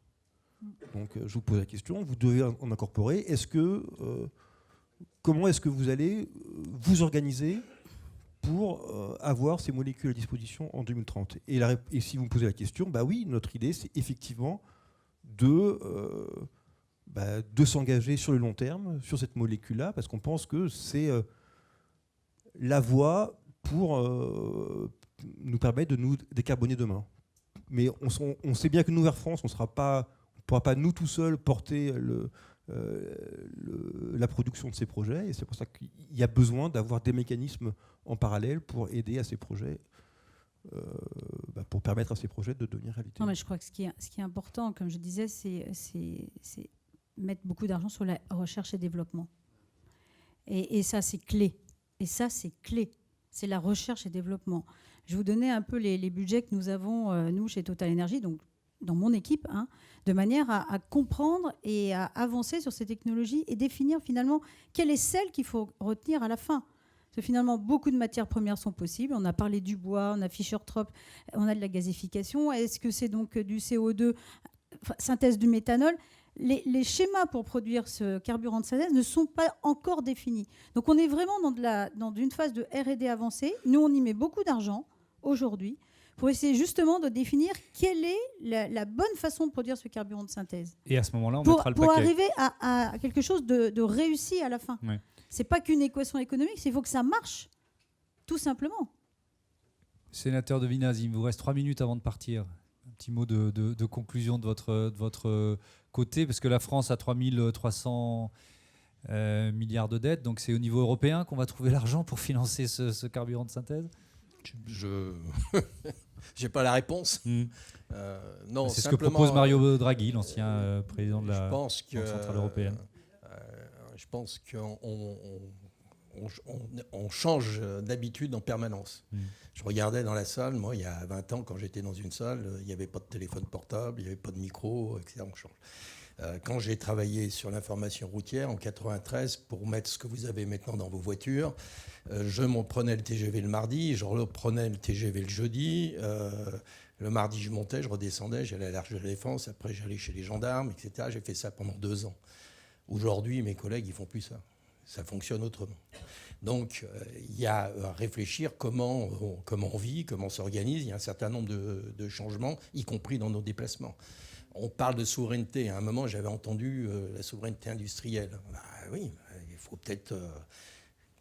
Donc je vous pose la question, vous devez en incorporer. Comment est-ce que vous allez vous organiser pour avoir ces molécules à disposition en 2030? Et si vous me posez la question, oui, notre idée, c'est effectivement de s'engager sur le long terme sur cette molécule-là, parce qu'on pense que c'est la voie pour nous permettre de nous décarboner demain. Mais on sait bien que nous, Air France, on ne pourra pas, nous, tout seuls, porter la production de ces projets, et c'est pour ça qu'il y a besoin d'avoir des mécanismes en parallèle pour aider à ces projets, pour permettre à ces projets de devenir réalité. Non, mais je crois que ce qui est important, comme je disais, c'est mettre beaucoup d'argent sur la recherche et développement. Et ça, c'est clé. C'est la recherche et développement. Je vais vous donner un peu les budgets que nous avons, nous, chez Total Energy, donc dans mon équipe, de manière à comprendre et à avancer sur ces technologies et définir finalement quelle est celle qu'il faut retenir à la fin. Parce que finalement, beaucoup de matières premières sont possibles. On a parlé du bois, on a Fischer-Tropsch, on a de la gazification. Est-ce que c'est donc du CO2, synthèse du méthanol? Les schémas pour produire ce carburant de synthèse ne sont pas encore définis. Donc on est vraiment dans une phase de R&D avancée. Nous, on y met beaucoup d'argent aujourd'hui pour essayer justement de définir quelle est la bonne façon de produire ce carburant de synthèse. Et à ce moment-là, on mettra le paquet. Pour arriver à quelque chose de réussi à la fin. Ouais. C'est pas qu'une équation économique, il faut que ça marche, tout simplement. Sénateur de Vinasse, il vous reste 3 minutes avant de partir. Un petit mot de conclusion de votre côté, parce que la France a 3300 milliards de dettes. Donc c'est au niveau européen qu'on va trouver l'argent pour financer ce carburant de synthèse. Je n'ai pas la réponse. Non, c'est ce que propose Mario Draghi, l'ancien président de la Banque centrale européenne. Je pense qu'on change d'habitude en permanence. Je regardais dans la salle, moi, il y a 20 ans, quand j'étais dans une salle, il n'y avait pas de téléphone portable, il n'y avait pas de micro, etc. On change. Quand j'ai travaillé sur l'information routière en 93, pour mettre ce que vous avez maintenant dans vos voitures, je m'en prenais le TGV le mardi, je reprenais le TGV le jeudi. Le mardi, je montais, je redescendais, j'allais à l'Arche de la Défense, après j'allais chez les gendarmes, etc. J'ai fait ça pendant 2 ans. Aujourd'hui, mes collègues, ils font plus ça. Ça fonctionne autrement. Donc, il y a à réfléchir comment on vit, comment on s'organise. Il y a un certain nombre de changements, y compris dans nos déplacements. On parle de souveraineté. À un moment, j'avais entendu la souveraineté industrielle. Oui, il faut peut-être...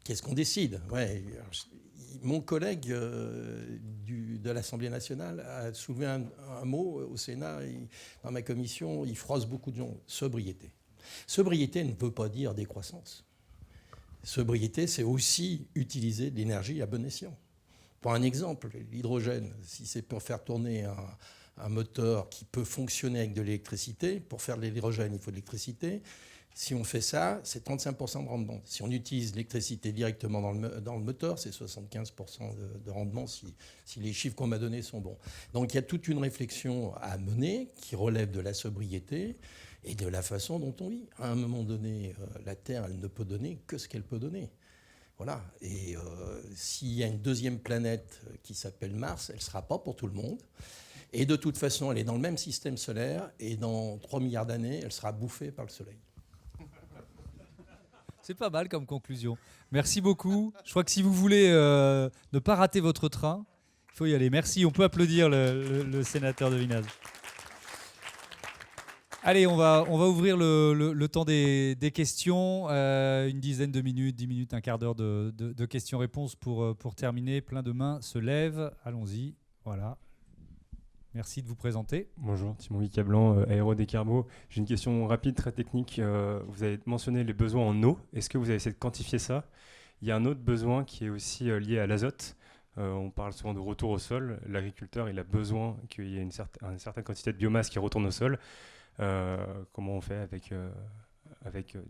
qu'est-ce qu'on décide ? Ouais. Mon collègue de l'Assemblée nationale a soulevé un mot au Sénat. Dans ma commission, il froisse beaucoup de gens. Sobriété. Sobriété ne veut pas dire décroissance. Sobriété, c'est aussi utiliser de l'énergie à bon escient. Pour un exemple, l'hydrogène, si c'est pour faire tourner un moteur qui peut fonctionner avec de l'électricité, pour faire de l'hydrogène, il faut de l'électricité. Si on fait ça, c'est 35% de rendement. Si on utilise l'électricité directement dans le moteur, c'est 75% de rendement si les chiffres qu'on m'a donnés sont bons. Donc il y a toute une réflexion à mener qui relève de la sobriété et de la façon dont on vit. À un moment donné, la Terre, elle ne peut donner que ce qu'elle peut donner. Voilà. Et s'il y a une deuxième planète qui s'appelle Mars, elle ne sera pas pour tout le monde. Et de toute façon, elle est dans le même système solaire et dans 3 milliards d'années, elle sera bouffée par le Soleil. C'est pas mal comme conclusion. Merci beaucoup. Je crois que si vous voulez ne pas rater votre train, il faut y aller. Merci. On peut applaudir le sénateur de Vinaz. Allez, on va ouvrir le temps des questions. Une dizaine de minutes, 10 minutes, un quart d'heure de questions-réponses pour terminer. Plein de mains se lèvent. Allons-y. Voilà. Merci de vous présenter. Bonjour, Timon Vicablan, Aérodécarbo. J'ai une question rapide, très technique. Vous avez mentionné les besoins en eau. Est-ce que vous avez essayé de quantifier ça ? Il y a un autre besoin qui est aussi lié à l'azote. On parle souvent de retour au sol. L'agriculteur, il a besoin qu'il y ait une certaine quantité de biomasse qui retourne au sol. Comment on fait avec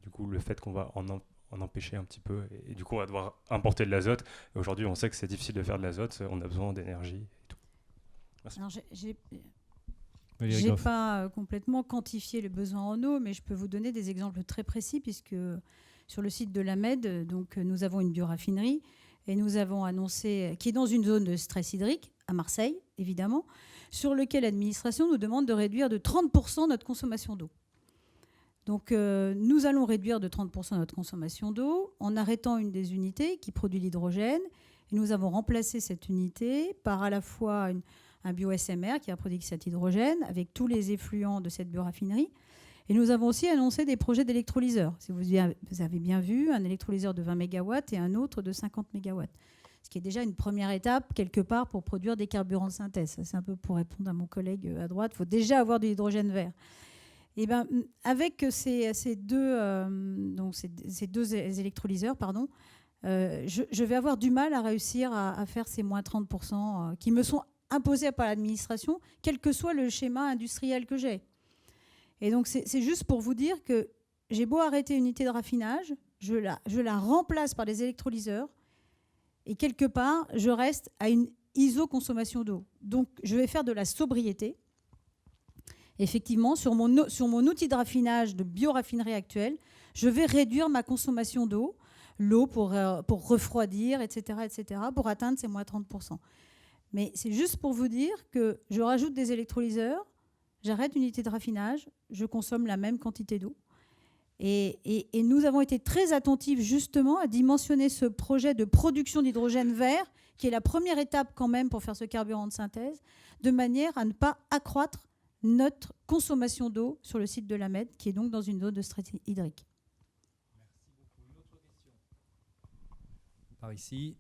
du coup, le fait qu'on va en empêcher un petit peu et du coup, on va devoir importer de l'azote. Et aujourd'hui, on sait que c'est difficile de faire de l'azote. On a besoin d'énergie. Alors, j'ai pas complètement quantifié le besoin en eau, mais je peux vous donner des exemples très précis puisque sur le site de l'AMED, donc nous avons une bioraffinerie et nous avons annoncé qui est dans une zone de stress hydrique à Marseille, évidemment, sur lequel l'administration nous demande de réduire de 30% notre consommation d'eau. Donc nous allons réduire de 30% notre consommation d'eau en arrêtant une des unités qui produit l'hydrogène. Et nous avons remplacé cette unité par à la fois un bio-SMR qui a produit cet hydrogène avec tous les effluents de cette bioraffinerie. Et nous avons aussi annoncé des projets d'électrolyseurs. Si vous avez bien vu, un électrolyseur de 20 MW et un autre de 50 MW. Ce qui est déjà une première étape, quelque part, pour produire des carburants de synthèse. Ça, c'est un peu pour répondre à mon collègue à droite. Il faut déjà avoir de l'hydrogène vert. Et ben, avec ces deux électrolyseurs, je vais avoir du mal à réussir à faire ces moins 30% qui me sont imposés par l'administration, quel que soit le schéma industriel que j'ai. Et donc, c'est juste pour vous dire que j'ai beau arrêter une unité de raffinage, je la remplace par des électrolyseurs et quelque part, je reste à une iso-consommation d'eau. Donc, je vais faire de la sobriété. Effectivement, sur mon outil de raffinage de bioraffinerie actuelle, je vais réduire ma consommation d'eau, l'eau pour refroidir, etc., pour atteindre ces moins 30%. Mais c'est juste pour vous dire que je rajoute des électrolyseurs, j'arrête une unité de raffinage, je consomme la même quantité d'eau. Et nous avons été très attentifs justement à dimensionner ce projet de production d'hydrogène vert, qui est la première étape quand même pour faire ce carburant de synthèse, de manière à ne pas accroître notre consommation d'eau sur le site de l'AMED, qui est donc dans une zone de stress hydrique. Merci beaucoup. Une autre question ? Par ici.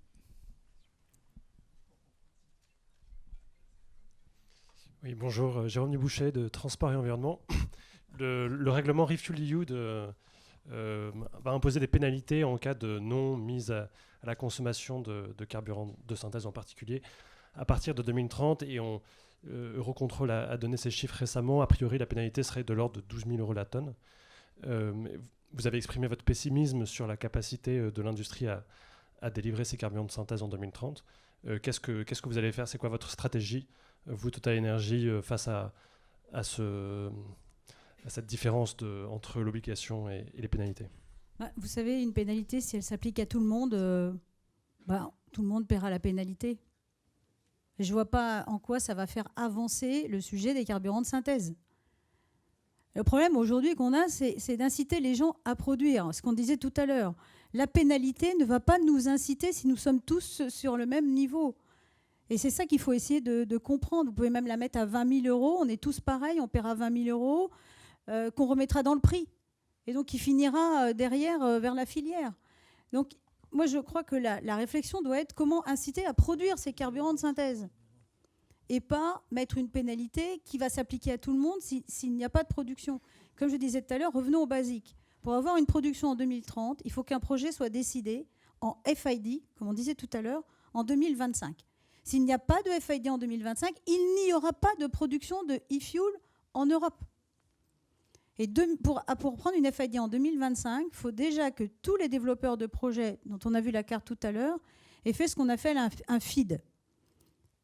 Oui, bonjour, Jérôme Dubouchet de Transport et Environnement. Le règlement ReFuelEU va imposer des pénalités en cas de non mise à la consommation de carburant de synthèse en particulier à partir de 2030. Et Eurocontrol a donné ces chiffres récemment. A priori, la pénalité serait de l'ordre de 12 000 € la tonne. Vous avez exprimé votre pessimisme sur la capacité de l'industrie à délivrer ces carburants de synthèse en 2030. Qu'est-ce que vous allez faire? C'est quoi votre stratégie, vous, TotalEnergies, face à cette différence entre l'obligation et les pénalités? Vous savez, une pénalité, si elle s'applique à tout le monde, tout le monde paiera la pénalité. Je ne vois pas en quoi ça va faire avancer le sujet des carburants de synthèse. Le problème aujourd'hui qu'on a, c'est d'inciter les gens à produire. Ce qu'on disait tout à l'heure, la pénalité ne va pas nous inciter si nous sommes tous sur le même niveau. Et c'est ça qu'il faut essayer de comprendre. Vous pouvez même la mettre à 20 000 €. On est tous pareils, on paiera 20 000 € qu'on remettra dans le prix. Et donc, il finira derrière vers la filière. Donc, moi, je crois que la réflexion doit être comment inciter à produire ces carburants de synthèse et pas mettre une pénalité qui va s'appliquer à tout le monde s'il n'y a pas de production. Comme je disais tout à l'heure, revenons au basique. Pour avoir une production en 2030, il faut qu'un projet soit décidé en FID, comme on disait tout à l'heure, en 2025. S'il n'y a pas de FID en 2025, il n'y aura pas de production de e-fuel en Europe. Et pour prendre une FID en 2025, il faut déjà que tous les développeurs de projets, dont on a vu la carte tout à l'heure, aient fait ce qu'on appelle un FID.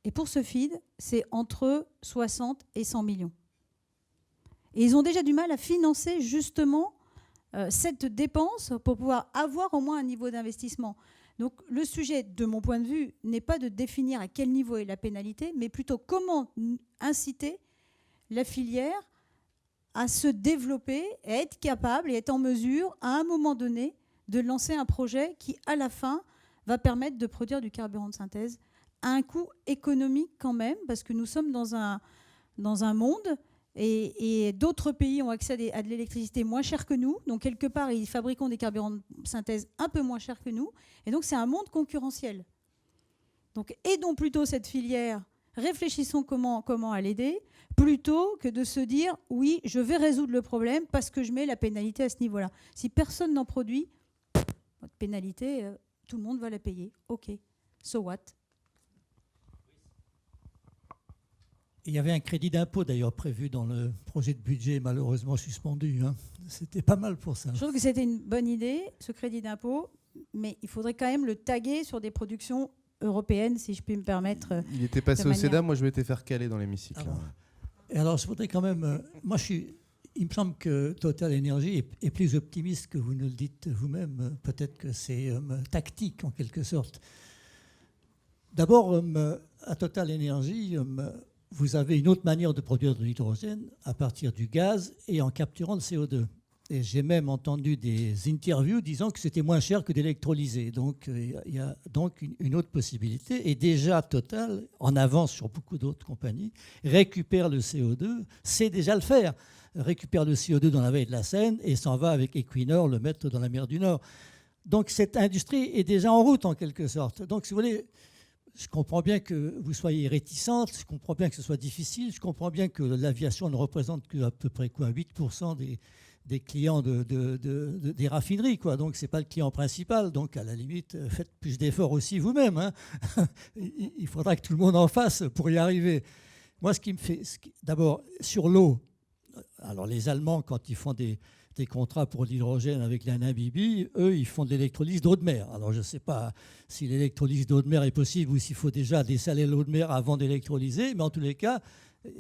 Et pour ce FID, c'est entre 60 et 100 millions. Et ils ont déjà du mal à financer justement cette dépense pour pouvoir avoir au moins un niveau d'investissement. Donc le sujet, de mon point de vue, n'est pas de définir à quel niveau est la pénalité, mais plutôt comment inciter la filière à se développer, à être capable et être en mesure, à un moment donné, de lancer un projet qui, à la fin, va permettre de produire du carburant de synthèse à un coût économique quand même, parce que nous sommes dans un monde et d'autres pays ont accès à de l'électricité moins chère que nous. Donc, quelque part, ils fabriquent des carburants de synthèse un peu moins chers que nous. Et donc, c'est un monde concurrentiel. Donc, aidons plutôt cette filière, réfléchissons comment à l'aider, plutôt que de se dire « oui, je vais résoudre le problème parce que je mets la pénalité à ce niveau-là ». Si personne n'en produit, votre pénalité, tout le monde va la payer. OK, so what? Il y avait un crédit d'impôt d'ailleurs prévu dans le projet de budget, malheureusement suspendu. C'était pas mal pour ça. Je trouve que c'était une bonne idée, ce crédit d'impôt, mais il faudrait quand même le taguer sur des productions européennes, si je puis me permettre. Il était passé au Sénat, moi je m'étais fait recaler dans l'hémicycle. Alors je voudrais quand même... il me semble que TotalEnergies est plus optimiste que vous ne le dites vous-même. Peut-être que c'est tactique en quelque sorte. D'abord, à TotalEnergies... vous avez une autre manière de produire de l'hydrogène à partir du gaz et en capturant le CO2. Et j'ai même entendu des interviews disant que c'était moins cher que d'électrolyser. Donc il y a donc une autre possibilité. Et déjà Total, en avance sur beaucoup d'autres compagnies, récupère le CO2, sait déjà le faire. Récupère le CO2 dans la vallée de la Seine et s'en va avec Equinor le mettre dans la mer du Nord. Donc cette industrie est déjà en route en quelque sorte. Donc si vous voulez... Je comprends bien que vous soyez réticente, je comprends bien que ce soit difficile, je comprends bien que l'aviation ne représente qu'à peu près 8% des clients des raffineries. Donc ce n'est pas le client principal. Donc à la limite, faites plus d'efforts aussi vous-même. Il faudra que tout le monde en fasse pour y arriver. Moi, ce qui me fait... D'abord, sur l'eau, alors les Allemands, quand ils font des contrats pour l'hydrogène avec la Namibie, eux, ils font de l'électrolyse d'eau de mer. Alors, je ne sais pas si l'électrolyse d'eau de mer est possible ou s'il faut déjà dessaler l'eau de mer avant d'électrolyser, mais en tous les cas,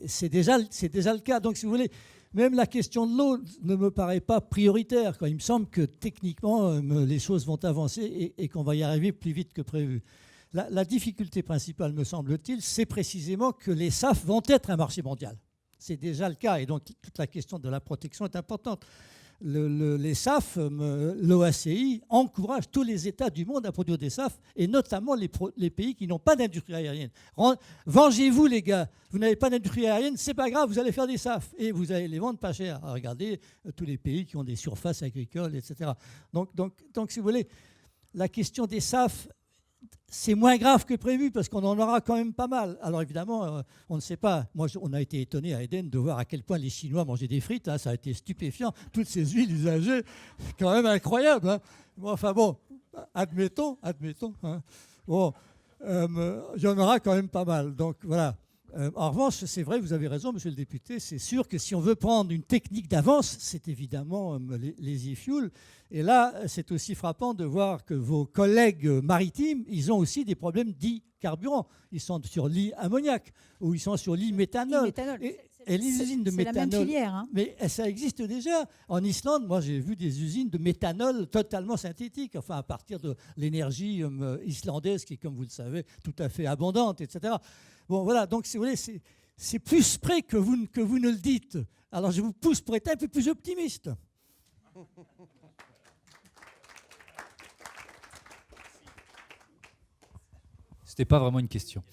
c'est déjà le cas. Donc, si vous voulez, même la question de l'eau ne me paraît pas prioritaire. Il me semble que techniquement, les choses vont avancer et qu'on va y arriver plus vite que prévu. La difficulté principale, me semble-t-il, c'est précisément que les SAF vont être un marché mondial. C'est déjà le cas et donc toute la question de la protection est importante. Les SAF, l'OACI, encourage tous les États du monde à produire des SAF, et notamment les pays qui n'ont pas d'industrie aérienne. Vengez-vous, les gars. Vous n'avez pas d'industrie aérienne, c'est pas grave, vous allez faire des SAF. Et vous allez les vendre pas cher. Regardez tous les pays qui ont des surfaces agricoles, etc. Donc si vous voulez, la question des SAF c'est moins grave que prévu parce qu'on en aura quand même pas mal. Alors évidemment, on ne sait pas. Moi, on a été étonné à Eden de voir à quel point les Chinois mangeaient des frites. Hein, ça a été stupéfiant. Toutes ces huiles usagées, quand même incroyable. Hein. Bon, enfin bon, admettons. Hein. Bon, il y en aura quand même pas mal. Donc voilà. En revanche, c'est vrai, vous avez raison, monsieur le député, c'est sûr que si on veut prendre une technique d'avance, c'est évidemment les e-fuels. Et là, c'est aussi frappant de voir que vos collègues maritimes, ils ont aussi des problèmes dits carburants. Ils sont sur l'e-ammoniac ou ils sont sur l'e-méthanol. Et les usines de méthanol, c'est la même filière. Hein. Mais ça existe déjà. En Islande, moi, j'ai vu des usines de méthanol totalement synthétiques, enfin à partir de l'énergie islandaise qui est, comme vous le savez, tout à fait abondante, etc. Bon, voilà, donc si vous voulez, c'est plus près que vous ne le dites. Alors je vous pousse pour être un peu plus optimiste. C'était pas vraiment une question.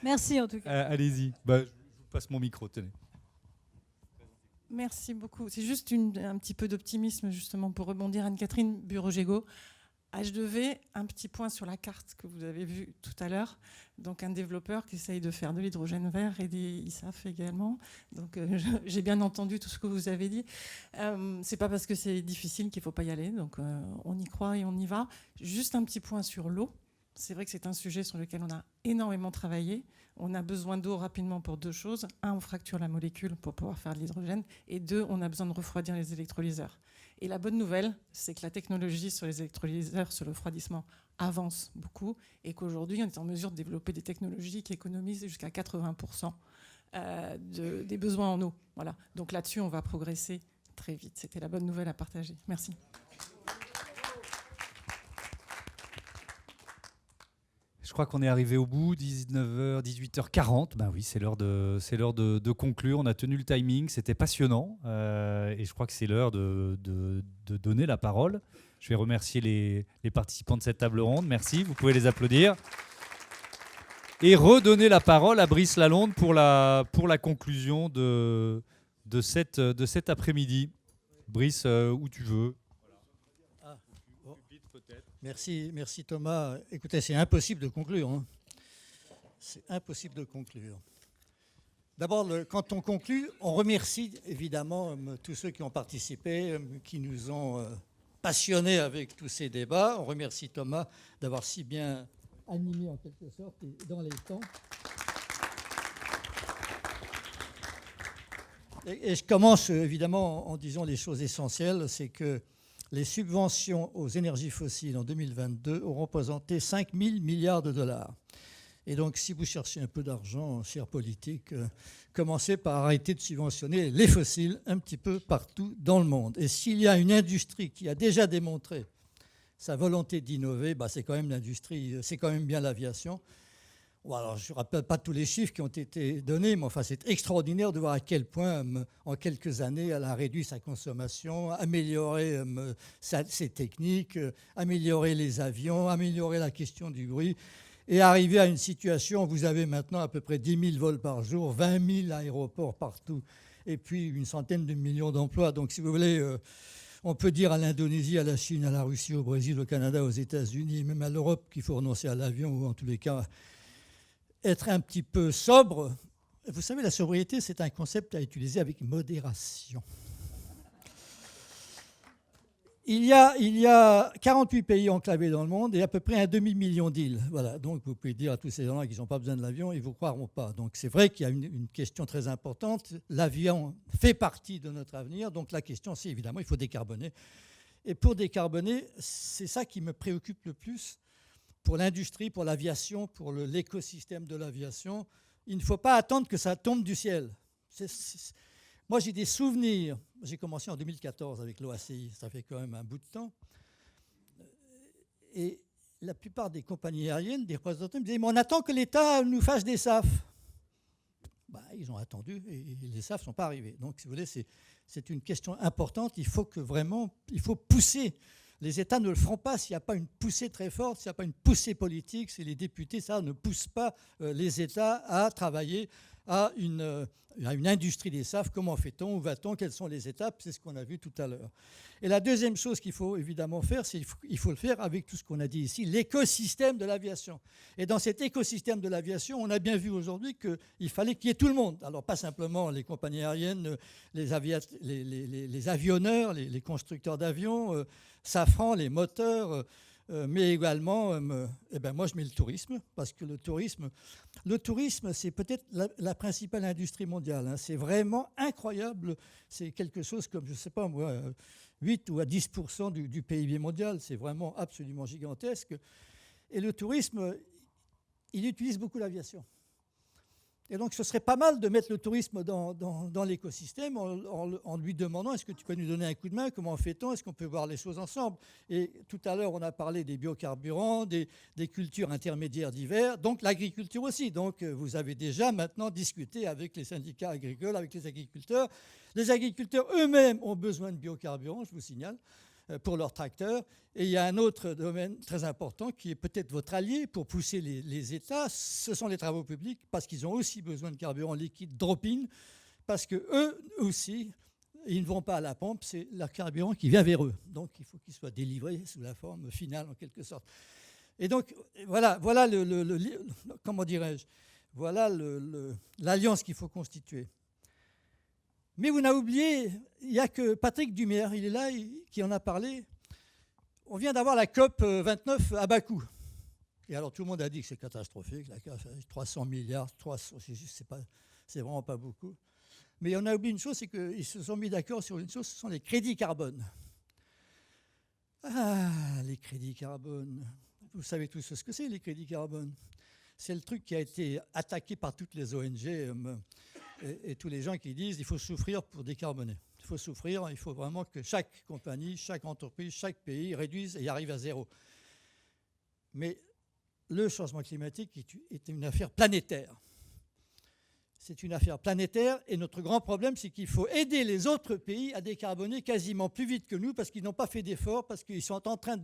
Merci en tout cas. Allez-y, je vous passe mon micro, tenez. Merci beaucoup. C'est juste un petit peu d'optimisme justement pour rebondir. Anne-Catherine Bureau-Gégaud. H2V, un petit point sur la carte que vous avez vue tout à l'heure. Donc un développeur qui essaye de faire de l'hydrogène vert et des ISAF également. Donc j'ai bien entendu tout ce que vous avez dit. C'est pas parce que c'est difficile qu'il faut pas y aller. Donc on y croit et on y va. Juste un petit point sur l'eau. C'est vrai que c'est un sujet sur lequel on a énormément travaillé. On a besoin d'eau rapidement pour deux choses. Un, on fracture la molécule pour pouvoir faire de l'hydrogène. Et deux, on a besoin de refroidir les électrolyseurs. Et la bonne nouvelle, c'est que la technologie sur les électrolyseurs, sur le refroidissement, avance beaucoup et qu'aujourd'hui, on est en mesure de développer des technologies qui économisent jusqu'à 80% des besoins en eau. Voilà. Donc là-dessus, on va progresser très vite. C'était la bonne nouvelle à partager. Merci. Je crois qu'on est arrivé au bout, 19h, 18h40. Ben oui, c'est l'heure de conclure. On a tenu le timing, c'était passionnant. Et je crois que c'est l'heure de donner la parole. Je vais remercier les participants de cette table ronde. Merci, vous pouvez les applaudir. Et redonner la parole à Brice Lalonde pour la conclusion de cet après-midi. Brice, où tu veux. Merci Thomas. Écoutez, c'est impossible de conclure. Hein. C'est impossible de conclure. D'abord, quand on conclut, on remercie évidemment tous ceux qui ont participé, qui nous ont passionnés avec tous ces débats. On remercie Thomas d'avoir si bien animé en quelque sorte et dans les temps. Et je commence évidemment en disant les choses essentielles, c'est que les subventions aux énergies fossiles en 2022 auront représenté 5 000 milliards de dollars. Et donc, si vous cherchez un peu d'argent, chers politiques, commencez par arrêter de subventionner les fossiles un petit peu partout dans le monde. Et s'il y a une industrie qui a déjà démontré sa volonté d'innover, c'est quand même l'industrie, c'est quand même bien l'aviation. Bon, alors, je ne rappelle pas tous les chiffres qui ont été donnés, mais enfin, c'est extraordinaire de voir à quel point, en quelques années, elle a réduit sa consommation, amélioré ses techniques, amélioré les avions, amélioré la question du bruit, et arrivé à une situation où vous avez maintenant à peu près 10 000 vols par jour, 20 000 aéroports partout, et puis une centaine de millions d'emplois. Donc, si vous voulez, on peut dire à l'Indonésie, à la Chine, à la Russie, au Brésil, au Canada, aux États-Unis, même à l'Europe, qu'il faut renoncer à l'avion, ou en tous les cas être un petit peu sobre. Vous savez, la sobriété, c'est un concept à utiliser avec modération. Il y a 48 pays enclavés dans le monde et à peu près un demi-million d'îles. Voilà. Donc, vous pouvez dire à tous ces gens-là qu'ils n'ont pas besoin de l'avion, ils ne vous croiront pas. Donc, c'est vrai qu'il y a une question très importante. L'avion fait partie de notre avenir. Donc, la question, c'est évidemment, il faut décarboner. Et pour décarboner, c'est ça qui me préoccupe le plus. Pour l'industrie, pour l'aviation, pour l'écosystème de l'aviation, il ne faut pas attendre que ça tombe du ciel. Moi, j'ai des souvenirs. J'ai commencé en 2014 avec l'OACI, ça fait quand même un bout de temps. Et la plupart des compagnies aériennes, des représentants me disaient « mais on attend que l'État nous fasse des SAF ». Ils ont attendu et les SAF ne sont pas arrivés. Donc, si vous voulez, c'est une question importante. Il faut pousser. Les États ne le feront pas s'il n'y a pas une poussée très forte, s'il n'y a pas une poussée politique, si les députés, ça, ne poussent pas les États à travailler à une industrie des SAF. Comment fait-on? Où va-t-on? Quelles sont les étapes? C'est ce qu'on a vu tout à l'heure. Et la deuxième chose qu'il faut évidemment faire, c'est qu'il faut le faire avec tout ce qu'on a dit ici, l'écosystème de l'aviation. Et dans cet écosystème de l'aviation, on a bien vu aujourd'hui qu'il fallait qu'il y ait tout le monde. Alors pas simplement les compagnies aériennes, les avionneurs, les constructeurs d'avions, Safran, les moteurs, mais également, moi je mets le tourisme, parce que le tourisme c'est peut-être la principale industrie mondiale. Hein. C'est vraiment incroyable. C'est quelque chose comme, je ne sais pas moi, 8 ou à 10% du PIB mondial. C'est vraiment absolument gigantesque. Et le tourisme, il utilise beaucoup l'aviation. Et donc, ce serait pas mal de mettre le tourisme dans l'écosystème en lui demandant, est-ce que tu peux nous donner un coup de main? Comment fait-on? Est-ce qu'on peut voir les choses ensemble? Et tout à l'heure, on a parlé des biocarburants, des cultures intermédiaires divers, donc l'agriculture aussi. Donc, vous avez déjà maintenant discuté avec les syndicats agricoles, avec les agriculteurs. Les agriculteurs eux-mêmes ont besoin de biocarburants, je vous signale, pour leurs tracteurs. Et il y a un autre domaine très important qui est peut-être votre allié pour pousser les États, ce sont les travaux publics, parce qu'ils ont aussi besoin de carburant liquide drop-in, parce qu'eux aussi, ils ne vont pas à la pompe, c'est leur carburant qui vient vers eux. Donc il faut qu'il soit délivré sous la forme finale en quelque sorte. Et donc voilà comment dirais-je, voilà l'alliance qu'il faut constituer. Mais vous n'avez oublié, il n'y a que Patrick Dumière, il est là, qui en a parlé. On vient d'avoir la COP 29 à Bakou. Et alors tout le monde a dit que c'est catastrophique, la COP 300 milliards, c'est vraiment pas beaucoup. Mais on a oublié une chose, c'est qu'ils se sont mis d'accord sur une chose, ce sont les crédits carbone. Ah, les crédits carbone. Vous savez tous ce que c'est, les crédits carbone. C'est le truc qui a été attaqué par toutes les ONG et tous les gens qui disent qu'il faut souffrir pour décarboner. Il faut souffrir, il faut vraiment que chaque compagnie, chaque entreprise, chaque pays réduise et arrive à zéro. Mais le changement climatique est une affaire planétaire. C'est une affaire planétaire et notre grand problème, c'est qu'il faut aider les autres pays à décarboner quasiment plus vite que nous parce qu'ils n'ont pas fait d'efforts, parce qu'ils sont en train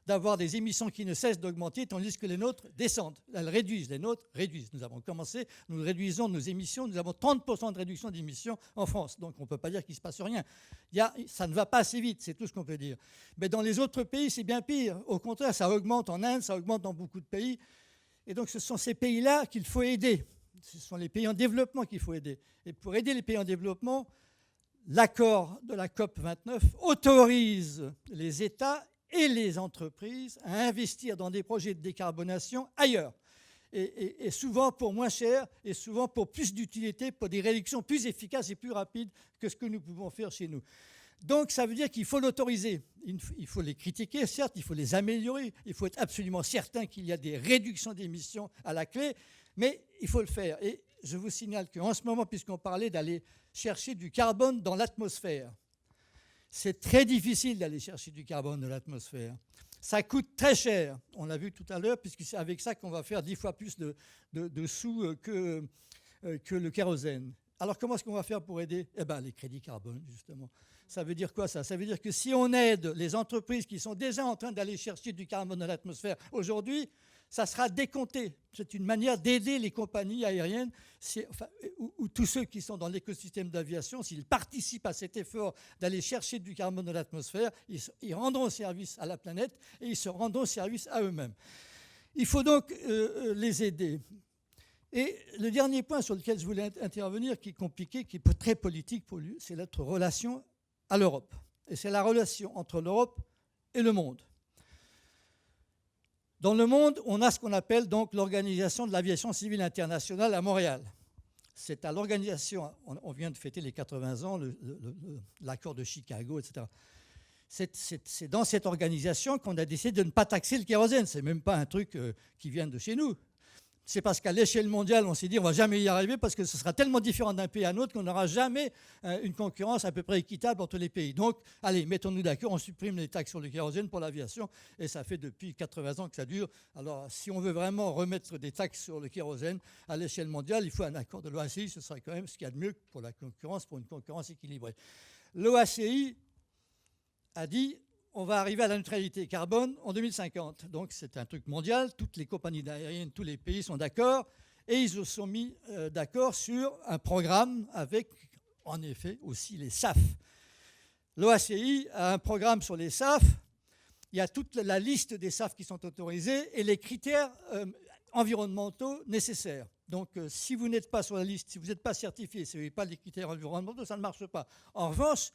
d'avoir des émissions qui ne cessent d'augmenter, tandis que les nôtres descendent. Elles réduisent, les nôtres réduisent. Nous avons commencé, nous réduisons nos émissions, nous avons 30% de réduction d'émissions en France. Donc on ne peut pas dire qu'il ne se passe rien. Ça ne va pas assez vite, c'est tout ce qu'on peut dire. Mais dans les autres pays, c'est bien pire. Au contraire, ça augmente en Inde, ça augmente dans beaucoup de pays. Et donc ce sont ces pays-là qu'il faut aider. Ce sont les pays en développement qu'il faut aider. Et pour aider les pays en développement, l'accord de la COP 29 autorise les États et les entreprises à investir dans des projets de décarbonation ailleurs. Et souvent pour moins cher, et souvent pour plus d'utilité, pour des réductions plus efficaces et plus rapides que ce que nous pouvons faire chez nous. Donc ça veut dire qu'il faut l'autoriser. Il faut les critiquer, certes, il faut les améliorer. Il faut être absolument certain qu'il y a des réductions d'émissions à la clé. Mais il faut le faire. Et je vous signale qu'en ce moment, puisqu'on parlait d'aller chercher du carbone dans l'atmosphère, c'est très difficile d'aller chercher du carbone dans l'atmosphère. Ça coûte très cher. On l'a vu tout à l'heure, puisque c'est avec ça qu'on va faire 10 fois plus de sous que le kérosène. Alors comment est-ce qu'on va faire pour aider? Les crédits carbone, justement. Ça veut dire quoi ça? Ça veut dire que si on aide les entreprises qui sont déjà en train d'aller chercher du carbone dans l'atmosphère aujourd'hui, ça sera décompté. C'est une manière d'aider les compagnies aériennes ou tous ceux qui sont dans l'écosystème d'aviation. S'ils participent à cet effort d'aller chercher du carbone dans l'atmosphère, ils rendront service à la planète et ils se rendront service à eux-mêmes. Il faut donc les aider. Et le dernier point sur lequel je voulais intervenir, qui est compliqué, qui est très politique pour lui, c'est notre relation à l'Europe. Et c'est la relation entre l'Europe et le monde. Dans le monde, on a ce qu'on appelle donc l'Organisation de l'aviation civile internationale à Montréal. C'est à l'organisation, on vient de fêter les 80 ans, l'accord de Chicago, etc. C'est dans cette organisation qu'on a décidé de ne pas taxer le kérosène. Ce n'est même pas un truc qui vient de chez nous. C'est parce qu'à l'échelle mondiale, on s'est dit on ne va jamais y arriver parce que ce sera tellement différent d'un pays à un autre qu'on n'aura jamais une concurrence à peu près équitable entre les pays. Donc, allez, mettons-nous d'accord, on supprime les taxes sur le kérosène pour l'aviation et ça fait depuis 80 ans que ça dure. Alors, si on veut vraiment remettre des taxes sur le kérosène à l'échelle mondiale, il faut un accord de l'OACI, ce serait quand même ce qu'il y a de mieux pour la concurrence, pour une concurrence équilibrée. L'OACI a dit on va arriver à la neutralité carbone en 2050. Donc c'est un truc mondial, toutes les compagnies aériennes, tous les pays sont d'accord. Et ils se sont mis d'accord sur un programme avec, en effet, aussi les SAF. L'OACI a un programme sur les SAF. Il y a toute la liste des SAF qui sont autorisés et les critères environnementaux nécessaires. Donc, si vous n'êtes pas sur la liste, si vous n'êtes pas certifié, si vous n'avez pas les critères environnementaux, ça ne marche pas. En revanche,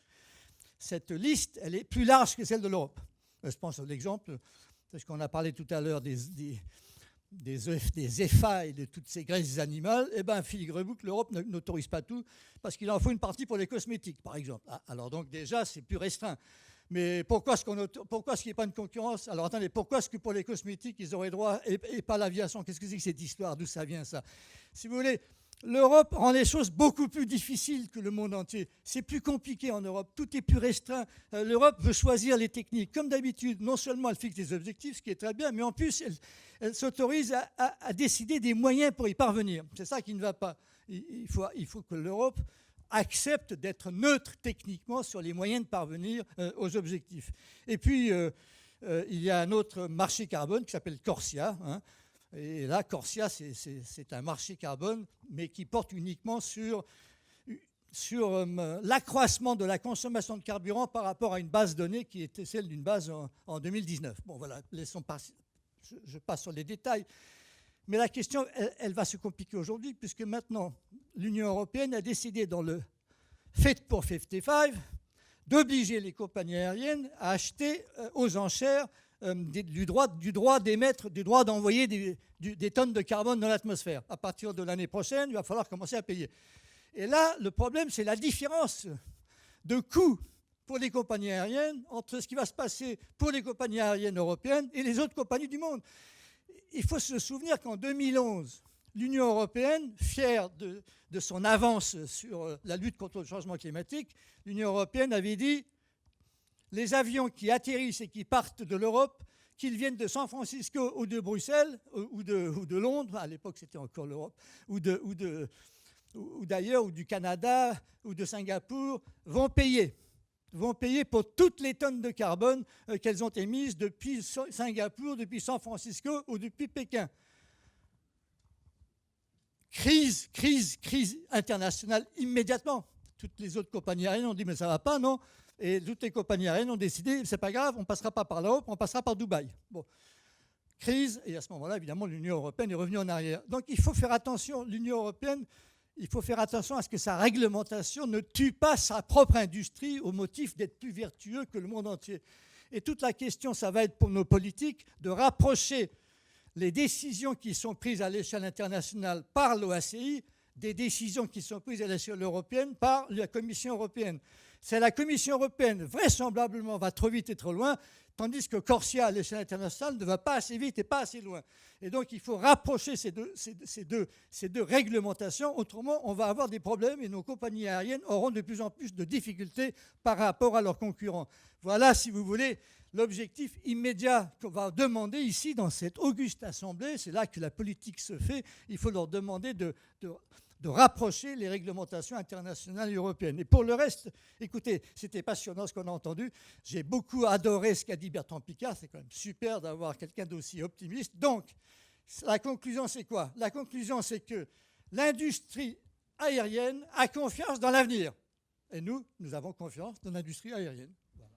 cette liste, elle est plus large que celle de l'Europe. Je pense à l'exemple, parce qu'on a parlé tout à l'heure des EFA et de toutes ces graisses animales. Eh bien, figurez-vous que l'Europe n'autorise pas tout, parce qu'il en faut une partie pour les cosmétiques, par exemple. Alors donc déjà, c'est plus restreint. Mais pourquoi est-ce qu'il n'y a pas une concurrence? Alors attendez, pourquoi est-ce que pour les cosmétiques, ils auraient droit et pas l'aviation? Qu'est-ce que c'est que cette histoire? D'où ça vient, ça? Si vous voulez, l'Europe rend les choses beaucoup plus difficiles que le monde entier. C'est plus compliqué en Europe, tout est plus restreint. L'Europe veut choisir les techniques. Comme d'habitude, non seulement elle fixe des objectifs, ce qui est très bien, mais en plus, elle s'autorise à décider des moyens pour y parvenir. C'est ça qui ne va pas. Il faut que l'Europe accepte d'être neutre techniquement sur les moyens de parvenir aux objectifs. Et puis, il y a un autre marché carbone qui s'appelle Corsia. Et là, Corsia, c'est un marché carbone, mais qui porte uniquement sur l'accroissement de la consommation de carburant par rapport à une base donnée qui était celle d'une base en 2019. Bon, voilà, je passe sur les détails. Mais la question, elle va se compliquer aujourd'hui, puisque maintenant, l'Union européenne a décidé dans le Fit for 55 d'obliger les compagnies aériennes à acheter aux enchères du droit d'émettre, du droit d'envoyer des tonnes de carbone dans l'atmosphère. À partir de l'année prochaine, il va falloir commencer à payer. Et là, le problème, c'est la différence de coût pour les compagnies aériennes entre ce qui va se passer pour les compagnies aériennes européennes et les autres compagnies du monde. Il faut se souvenir qu'en 2011, l'Union européenne, fière de son avance sur la lutte contre le changement climatique, l'Union européenne avait dit les avions qui atterrissent et qui partent de l'Europe, qu'ils viennent de San Francisco ou de Bruxelles ou de Londres, à l'époque c'était encore l'Europe, ou d'ailleurs, ou du Canada, ou de Singapour, vont payer pour toutes les tonnes de carbone qu'elles ont émises depuis Singapour, depuis San Francisco ou depuis Pékin. Crise internationale immédiatement. Toutes les autres compagnies aériennes ont dit mais ça ne va pas, non? Et toutes les compagnies aériennes ont décidé c'est pas grave, on ne passera pas par l'Europe, on passera par Dubaï. Bon. Crise, et à ce moment-là, évidemment, l'Union européenne est revenue en arrière. Donc il faut faire attention, l'Union européenne, il faut faire attention à ce que sa réglementation ne tue pas sa propre industrie au motif d'être plus vertueux que le monde entier. Et toute la question, ça va être pour nos politiques de rapprocher les décisions qui sont prises à l'échelle internationale par l'OACI des décisions qui sont prises à l'échelle européenne par la Commission européenne. C'est la Commission européenne, vraisemblablement, va trop vite et trop loin, tandis que Corsia, à l'échelle internationale, ne va pas assez vite et pas assez loin. Et donc, il faut rapprocher ces deux réglementations. Autrement, on va avoir des problèmes et nos compagnies aériennes auront de plus en plus de difficultés par rapport à leurs concurrents. Voilà, si vous voulez, l'objectif immédiat qu'on va demander ici, dans cette auguste assemblée. C'est là que la politique se fait. Il faut leur demander de rapprocher les réglementations internationales et européennes. Et pour le reste, écoutez, c'était passionnant ce qu'on a entendu. J'ai beaucoup adoré ce qu'a dit Bertrand Piccard. C'est quand même super d'avoir quelqu'un d'aussi optimiste. Donc, la conclusion, c'est quoi? La conclusion, c'est que l'industrie aérienne a confiance dans l'avenir. Et nous avons confiance dans l'industrie aérienne. Voilà.